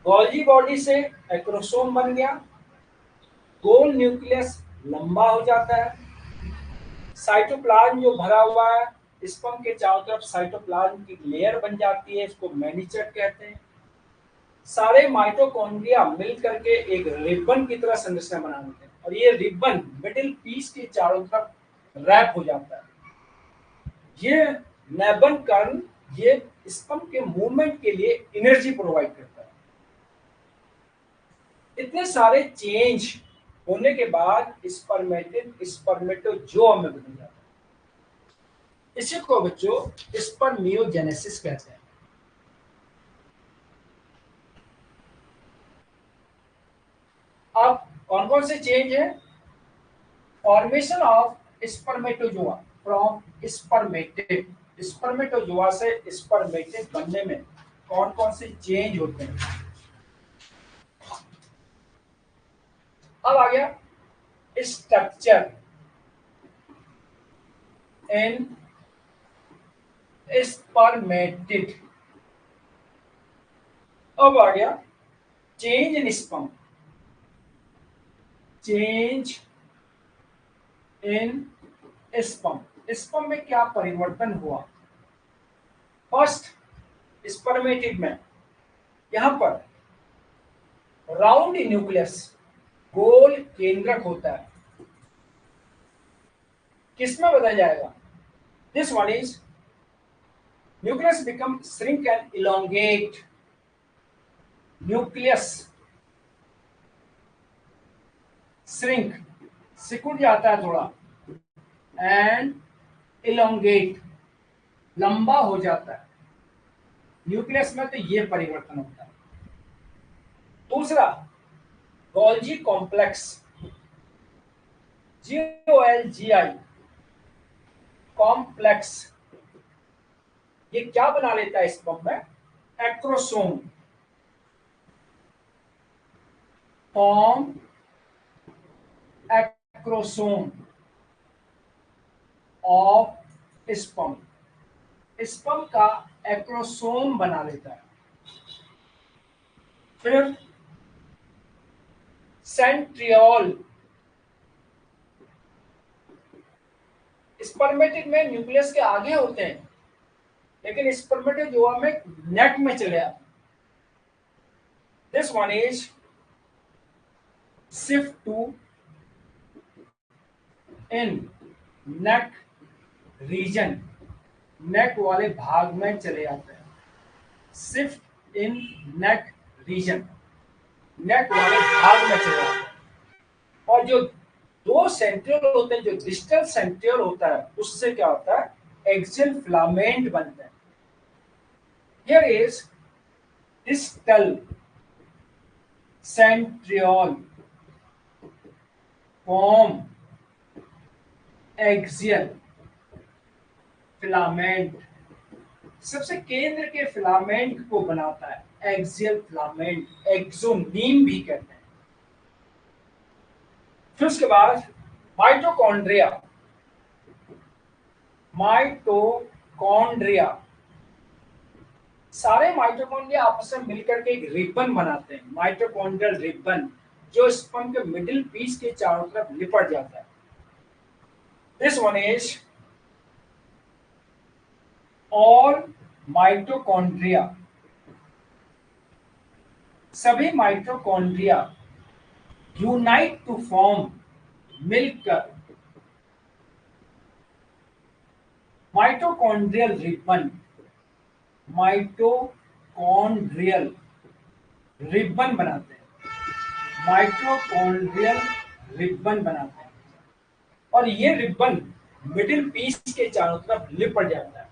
गोल्जी बॉडी से एक्रोसोम बन गया, गोल न्यूक्लियस लंबा हो जाता है, साइटोप्लाज्म जो भरा हुआ है, स्पर्म के चारों तरफ साइटोप्लाज्म की लेयर बन जाती है, इसको मैनीचेट कहते हैं। सारे माइटोकॉन्ड्रिया मिल करके एक रिबन की तरह संरचना बना देते हैं, और ये रिबन मिडिल पीस के चारों तरफ रैप हो जाता है। ये नैबन कर्ण, ये स्पर्म के मूवमेंट के लिए एनर्जी प्रोवाइड करता है। इतने सारे चेंज होने के बाद स्पर्मेटिड स्पर्मेटोजोआ में बदल जाता है। इसी को बच्चों स्पर्मियोजेनेसिस कहते हैं। अब कौन कौन से चेंज है? Formation of spermatozoa from spermatid, spermatozoa से स्पर्मेटिड बनने में कौन कौन से चेंज होते हैं। अब आ गया स्ट्रक्चर इन स्पर्मेटिड। अब आ गया change in sperm, change in sperm. Sperm में क्या परिवर्तन हुआ? फर्स्ट, स्पर्मेटिड में यहां पर राउंड न्यूक्लियस, गोल केंद्रक होता है, किसमें बदल जाएगा? This one is nucleus become shrink and elongate. Nucleus shrink, सिकुड़ जाता है थोड़ा, एंड इलोंगेट, लंबा हो जाता है। न्यूक्लियस में तो ये परिवर्तन होता है। दूसरा, गोल्जी कॉम्प्लेक्स, GOLGI कॉम्प्लेक्स, ये क्या बना लेता है स्पर्म में? Acrosome, form acrosome of sperm, sperm का एक्रोसोम बना लेता है। फिर सेंट्रियोल, स्पर्मेटिड में न्यूक्लियस के आगे होते हैं, लेकिन स्पर्मेटोजोआ में नेक में चले आते हैं। This one is shift to in neck region, neck वाले भाग में चले जाते हैं। Shift in neck region, neck वाले भाग में चले जाते हैं। और जो दो सेंट्रियोल होते हैं, जो डिस्टल सेंट्रियोल होता है, उससे क्या होता है? एक्सियल फिलामेंट बनते हैं। Here is distal centriole form axial filament, सबसे केंद्र के फिलामेंट को बनाता है एक्सियल फिलामेंट, एक्सोनीम भी कहते हैं। फिर उसके बाद माइटोकॉन्ड्रिया, माइटोकॉन्ड्रिया, सारे माइटोकॉन्ड्रिया आपस में मिलकर के एक रिबन बनाते हैं, माइटोकॉन्ड्रियल रिबन, जो स्पर्म के मिडिल पीस के चारों तरफ लिपट जाता है। This one is all mitochondria, सभी माइटोकॉन्ड्रिया यूनाइट टू फॉर्म, मिलकर माइटोकॉन्ड्रियल रिबन, माइटोकॉन्ड्रियल रिबन बनाते हैं, माइटोकॉन्ड्रियल रिबन बनाते हैं, और ये रिबन मिडिल पीस के चारों तरफ लिपट जाता है।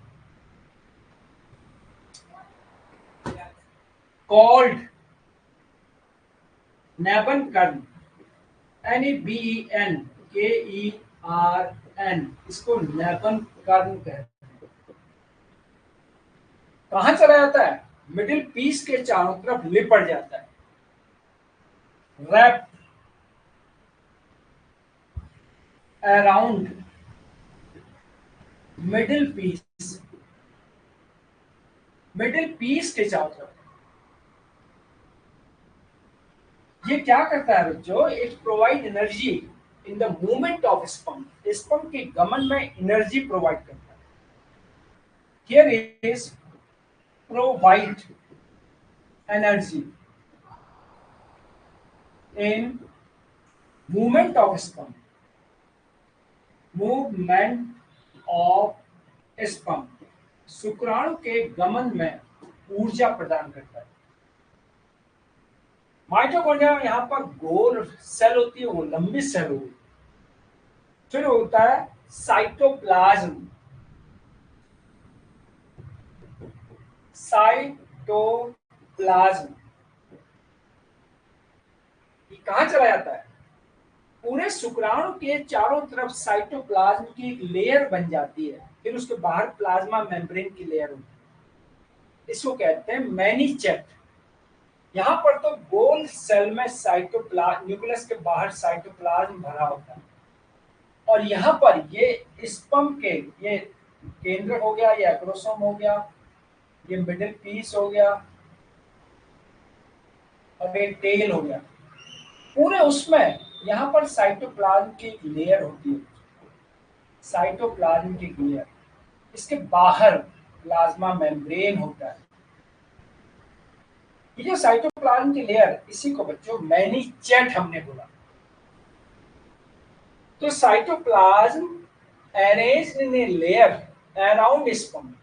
कॉल्ड नेबन कर्न, NEBENKERN, इसको नेबन कर्न कहते हैं। कहां चला जाता है? मिडिल पीस के चारों तरफ लिपट जाता है। Wrap around middle piece, middle piece के चारों तरफ। ये क्या करता है बच्चों? It provide energy in the movement of sperm, sperm के गमन में एनर्जी प्रोवाइड करता है। Here is provide energy in movement of sperm, movement of sperm, शुक्राणु के गमन में ऊर्जा प्रदान करता है। माइटोकॉन्ड्रिया में यहाँ पर गोल सेल होती है, वो लंबी सेल होती है। फिर होता है साइटोप्लाज्म, साइटोप्लाज्म ये कहाँ चला जाता है? पूरे शुक्राणु के चारों तरफ साइटोप्लाज्म की एक लेयर बन जाती है, फिर उसके बाहर प्लाज्मा मेम्ब्रेन की लेयर होती है, इसको कहते हैं मैनीचेट। यहाँ पर तो गोल सेल में साइटोप्लाज्म, न्यूक्लियस के बाहर साइटोप्लाज्म भरा होता है, और यहाँ पर ये स्पर्म के ये केंद्र हो गया, ये एक्रोसोम हो गया, ये मिडिल पीस हो गया, और ये टेल हो गया। पूरे उसमें यहाँ पर साइटोप्लाज्म की एक लेयर होती है, साइटोप्लाज्म की लेयर, इसके बाहर प्लाज्मा मेम्ब्रेन होता है। ये जो साइटोप्लाज्म की लेयर, इसी को बच्चों मैनीचेट हमने बोला। तो cytoplasm arranged in a layer around sperm,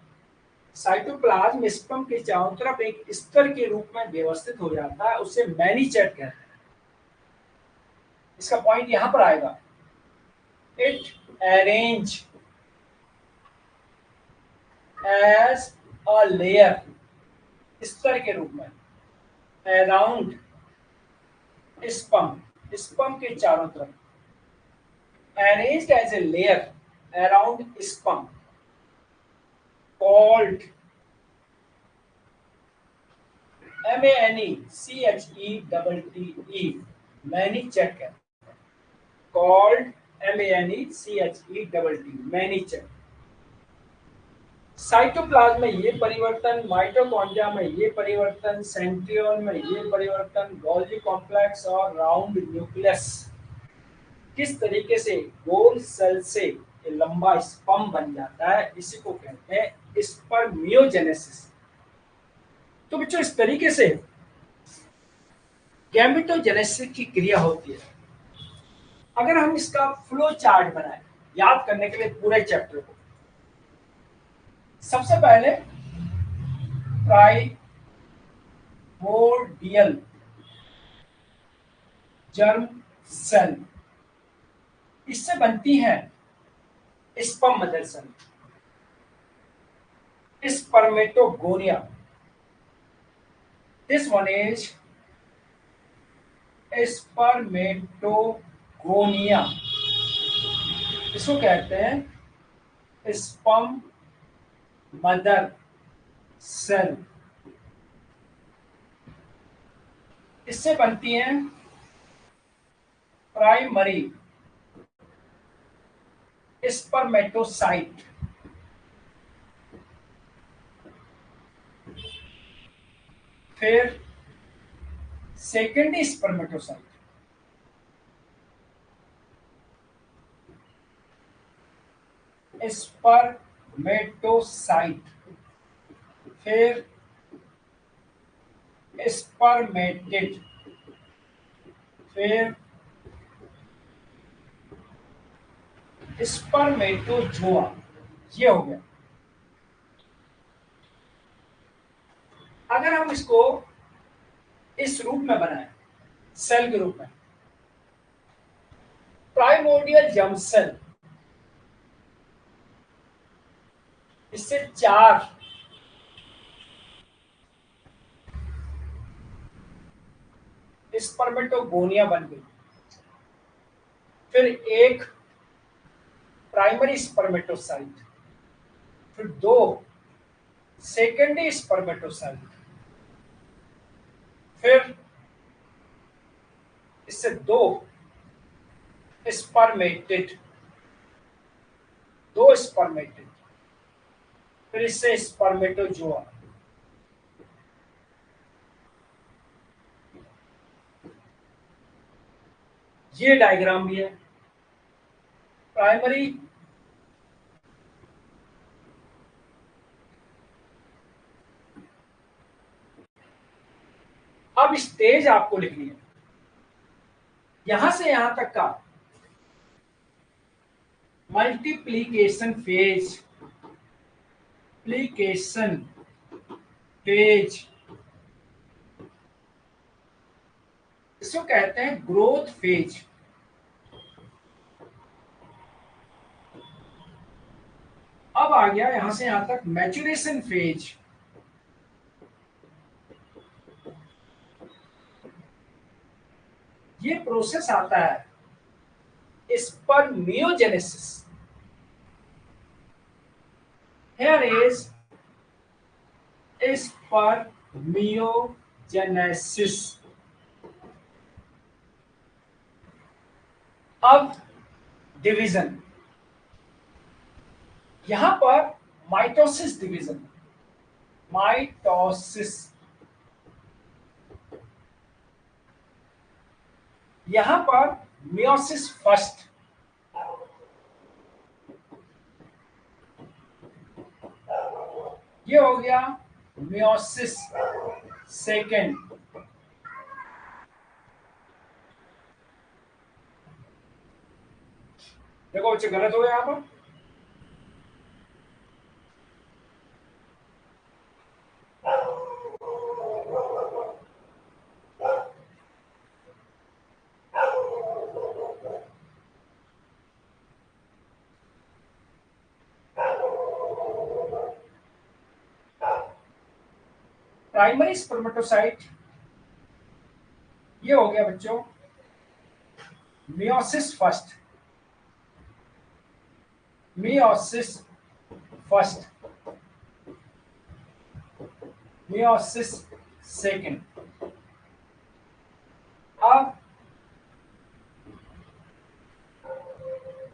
cytoplasm sperm के चारों तरफ एक स्तर के रूप में व्यवस्थित हो जाता है, उसे मैनीचेट कहते हैं। इसका पॉइंट यहां पर आएगा, it arrange as a layer, स्तर के रूप में, अराउंड स्पर्म, स्पर्म के चारों तरफ, arranged as a layer around sperm, called MANECHETTE, मैनीचेट कहते हैं, called MANECHETTE, मैनीचेट। साइटोप्लाज्म में ये परिवर्तन, माइटोकॉन्ड्रिया में ये परिवर्तन, सेंट्रियोल में ये परिवर्तन, गोल्गी कॉम्प्लेक्स और राउंड न्यूक्लियस किस तरीके से गोल सेल से लंबा स्पर्म बन जाता है, इसी को कहते हैं स्पर्मियोजेनेसिस। तो बच्चों इस तरीके से गैमेटोजेनेसिस की क्रिया होती है। अगर हम इसका फ्लो चार्ट बनाएं याद करने के लिए पूरे चैप्टर को, सबसे पहले प्राइमोर्डियल जर्म सेल, इससे बनती है sperm mother cell, spermatogonia, this one is spermatogonia, इसको कहते हैं स्पर्म मदर सेल। इससे बनती है प्राइमरी स्पर्मेटोसाइट, फिर सेकेंडरी स्पर्मेटोसाइट, स्पर्मेटोसाइट, फिर स्पर्मेटिड, फिर स्पर्मेटोजोआ। ये हो गया। अगर हम इसको इस रूप में बनाएं, सेल के रूप में, प्राइमोर्डियल जर्म सेल, इससे 4 स्पर्मेटोगोनिया बन गई, फिर एक प्राइमरी स्पर्मेटोसाइट, फिर 2 सेकेंडरी स्पर्मेटोसाइट, फिर इससे 2 स्पर्मेटिड, 2 स्पर्मेटिड, फिर इससे स्पर्मेटोजोआ। ये डायग्राम भी है। प्राइमरी अब स्टेज आपको लिखनी है, यहां से यहां तक का मल्टीप्लीकेशन फेज, प्लीकेशन फेज, इसको कहते हैं ग्रोथ फेज। अब आ गया यहां से यहां तक मैच्योरेशन फेज, ये प्रोसेस आता है स्पर्मियोजेनेसिस। Here is spermiogenesis. अब डिवीजन, यहां पर माइटोसिस डिवीजन, माइटोसिस, यहां पर मियोसिस फर्स्ट, ये हो गया मियोसिस सेकेंड। देखो बच्चे गलत हो गया यहां पर, प्राइमरी स्पर्मेटोसाइट, ये हो गया बच्चों meiosis first, meiosis first, meiosis second. अब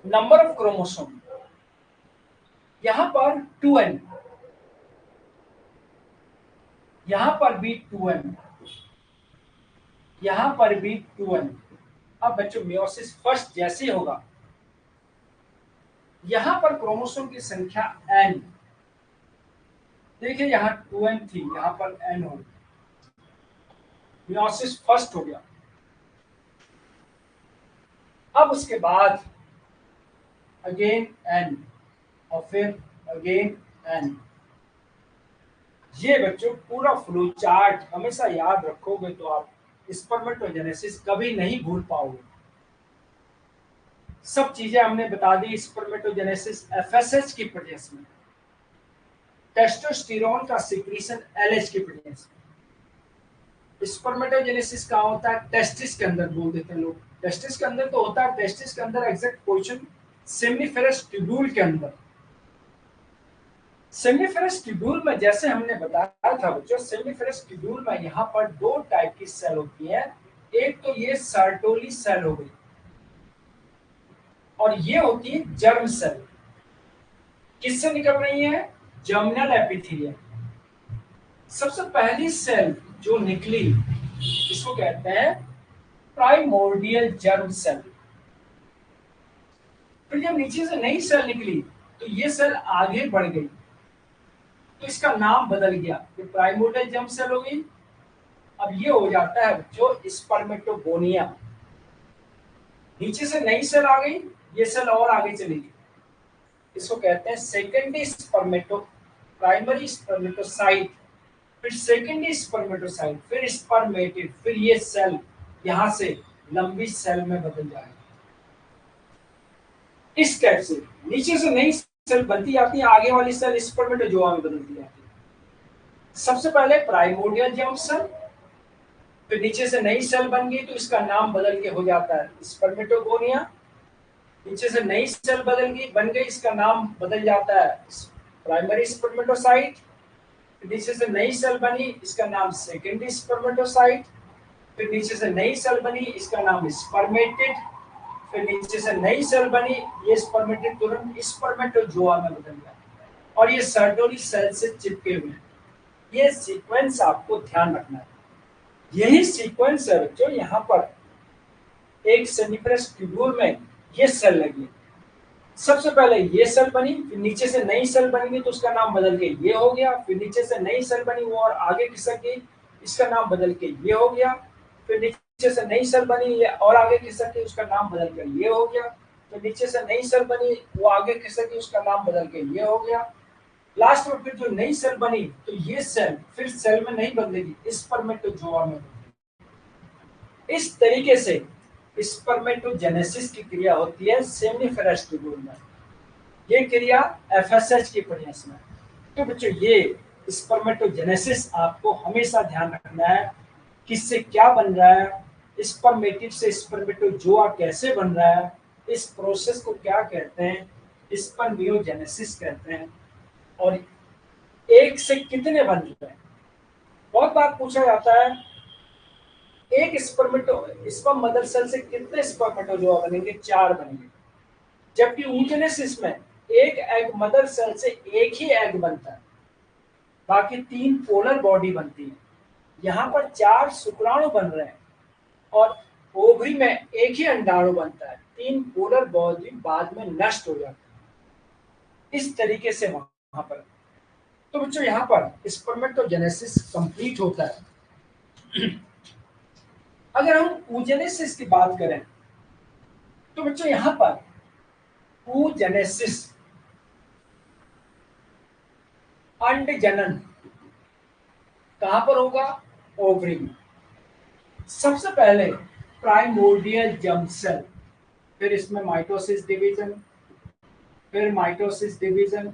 नंबर ऑफ क्रोमोसोम, यहां पर 2n, यहां पर भी 2n, यहां पर भी 2n। अब बच्चों मियोसिस फर्स्ट जैसे होगा, यहां पर क्रोमोसोम की संख्या n, देखिए यहां 2n थी, यहां पर n हो गया, मियोसिस फर्स्ट हो गया। अब उसके बाद अगेन n और फिर अगेन n। ये बच्चों पूरा फ्लो चार्ट हमेशा याद रखोगे तो आप स्पर्मेटोजेनेसिस कभी नहीं भूल पाओगे। सब चीजें हमने बता दी। स्पर्मेटोजेनेसिस एफएसएच की प्रेजेंस में, टेस्टोस्टेरोन का सिक्रीशन एलएच की प्रेजेंस में। स्पर्मेटोजेनेसिस कहाँ होता है? टेस्टिस के अंदर बोल देते हैं लोग। टेस्टिस के अंदर तो होता है, टेस्टिस के अंदर एग्जैक्ट पोजीशन सेमिनिफेरस ट्यूब्यूल के अंदर। सेमिनिफेरस ट्यूब्यूल में जैसे हमने बताया था बच्चों, सेमिनिफेरस ट्यूब्यूल में यहाँ पर 2 टाइप की सेल होती है। एक तो ये सर्टोली सेल हो गई और ये होती है जर्म सेल। किससे निकल रही है? Germinal epithelium. सबसे पहली सेल जो निकली इसको कहते हैं प्राइमोर्डियल जर्म सेल। फिर जब नीचे से नई सेल निकली तो ये सेल आगे बढ़ गई, तो इसका नाम बदल गया, ये प्राइमोर्डियल जर्म सेल हो गई। अब ये हो जाता है जो स्पर्मेटोगोनिया। नीचे से नई सेल आ गई, ये सेल और आगे चली गई, इसको कहते हैं सेकेंडरी स्पर्मेटो, प्राइमरी स्पर्मेटोसाइट, फिर सेकेंडरी स्पर्मेटोसाइट, फिर स्पर्मेटिड, फिर ये सेल यहां से लंबी सेल में बदल जाएगा। इस टाइप से नीचे से नई सेल बनती जाती है, आगे वाली सेल स्पर्मेटोजोआ में बदलती जाती है। सबसे पहले प्राइमोर्डियल जर्म सेल, फिर नीचे से नई सेल बन गई तो इसका नाम बदल के हो जाता है स्पर्मेटोगोनिया। नीचे से नई सेल बदल गई बन गई, इसका नाम बदल जाता है प्राइमरी स्पर्मेटोसाइट। नीचे से नई सेल बनी, इसका नाम सेकेंडरी स्पर्मेटोसाइट। फिर नीचे से नई सेल बनी, इसका नाम स्पर्मेटिड। फिर नीचे से नई सेल बनी, ये स्पर्मेटिड तुरंत स्पर्मेटोजोआ में बदल गया और ये सर्टोरी सेल से चिपके हुए हैं। ये सीक्वेंस आपको ध्यान रखना है। यही सीक्वेंस है जो यहाँ पर एक सेमिफरस ट्यूब्यूल में ये सेल लगी। सबसे पहले ये सेल बनी, फिर नीचे से नई सेल बनी तो उसका नाम बदल के ये हो गया। फिर नीचे से नई सेल बनी वो और आगे खिसक गई, इसका नाम बदल के ये हो गया। फिर नीचे से नई सेल बनी ये और आगे खिसक गई, उसका नाम बदल कर ये हो गया। फिर नीचे से नई सेल बनी वो आगे खिसक गई, उसका नाम बदल के ये हो गया। लास्ट में फिर जो नई सेल बनी तो ये सेल फिर सेल में नहीं बदलेगी, स्पर्मेटोजोआ में बदलेगी। इस तरीके से स्पर्मेटोजेनेसिस की क्रिया होती है सेमिफेरस ट्यूब्यूल में। ये क्रिया एफएसएच की प्रयास में। तो बच्चों ये स्पर्मेटोजेनेसिस आपको हमेशा ध्यान रखना है, किससे क्या बन रहा है, स्पर्मेटिड से स्पर्मेटोजोआ कैसे बन रहा है, इस प्रोसेस को क्या कहते हैं, स्पर्मियोजेनेसिस कहते हैं। और एक से कितने बन रहे हैं, बहुत बार पूछा जाता है एक स्पर्म मदर सेल से कितने स्पर्मेटोजोआ बनेंगे, 4 बनेंगे। जबकि oogenesis में एक एग मदर सेल से एक ही एग बनता है, बाकी 3 पोलर बॉडी बनती है। यहाँ पर 4 शुक्राणु बन रहे हैं और ओवरी में एक ही अंडाणु बनता है, 3 पोलर बॉडी बाद में नष्ट हो जाती है। इस तरीके से वहां पर तो बच्चों यहाँ पर स्पर्मेटोजेनेसिस कंप्लीट होता है। अगर हम oogenesis की बात करें तो बच्चों यहाँ पर oogenesis अंड जनन कहां पर होगा, ओवरी में। सबसे पहले प्राइमोर्डियल जर्म सेल, फिर इसमें माइटोसिस डिवीजन, फिर माइटोसिस डिवीजन,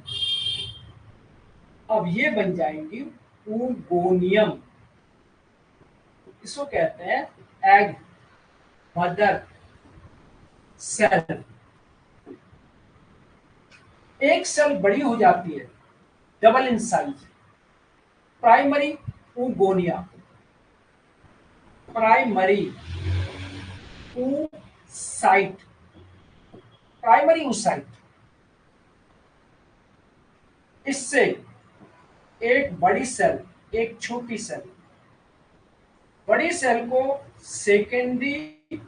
अब ये बन जाएंगी oogoनियम। इसको कहते हैं एग मदर सेल। एक सेल बड़ी हो जाती है, double in size, primary oogonia, primary oocyte, primary oocyte। इससे एक बड़ी सेल, एक छोटी सेल, बड़ी सेल को सेकेंडरी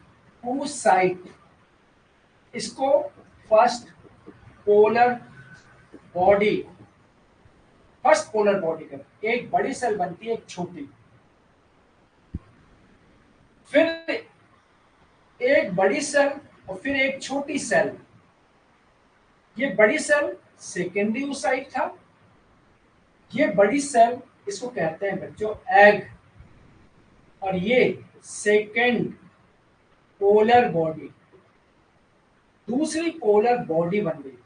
oocyte, इसको first polar body, first polar body कर, एक बड़ी सेल बनती है एक छोटी, फिर एक बड़ी सेल और फिर एक छोटी सेल। ये बड़ी सेल सेकेंडरी oocyte था, ये बड़ी सेल इसको कहते हैं बच्चों एग, और ये सेकेंड पोलर बॉडी, दूसरी पोलर बॉडी बन गई।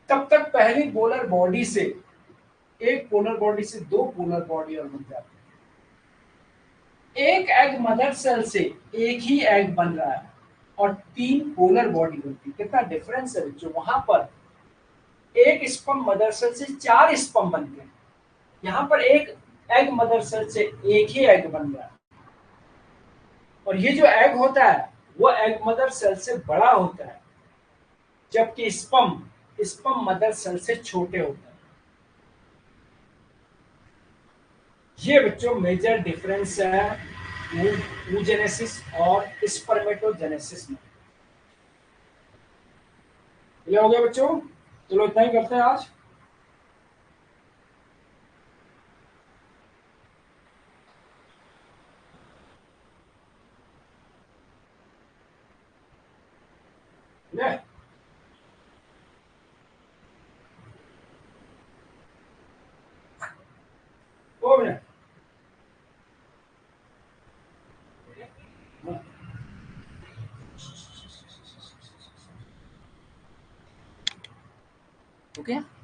तब तक पहली पोलर बॉडी से एक पोलर बॉडी से 2 पोलर बॉडी और बन जाती है। एक एग मदर सेल से एक ही एग बन रहा है और 3 पोलर बॉडी बनती है। कितना डिफरेंस है जो वहां पर एक स्पर्म मदर सेल से 4 स्पर्म बनते हैं, यहाँ पर एक एग मदर सेल से एक ही एग बन रहा है। और ये जो एग होता है वो एग मदर सेल से बड़ा होता है, जबकि स्पर्म मदर सेल से छोटे होते हैं। ये बच्चों मेजर डिफरेंस है oogenesis और स्पर्मेटोजेनेसिस में। क्लियर हो गया बच्चों? चलो इतना ही करते हैं आज। ठीक है, 2 मिनट। ओके।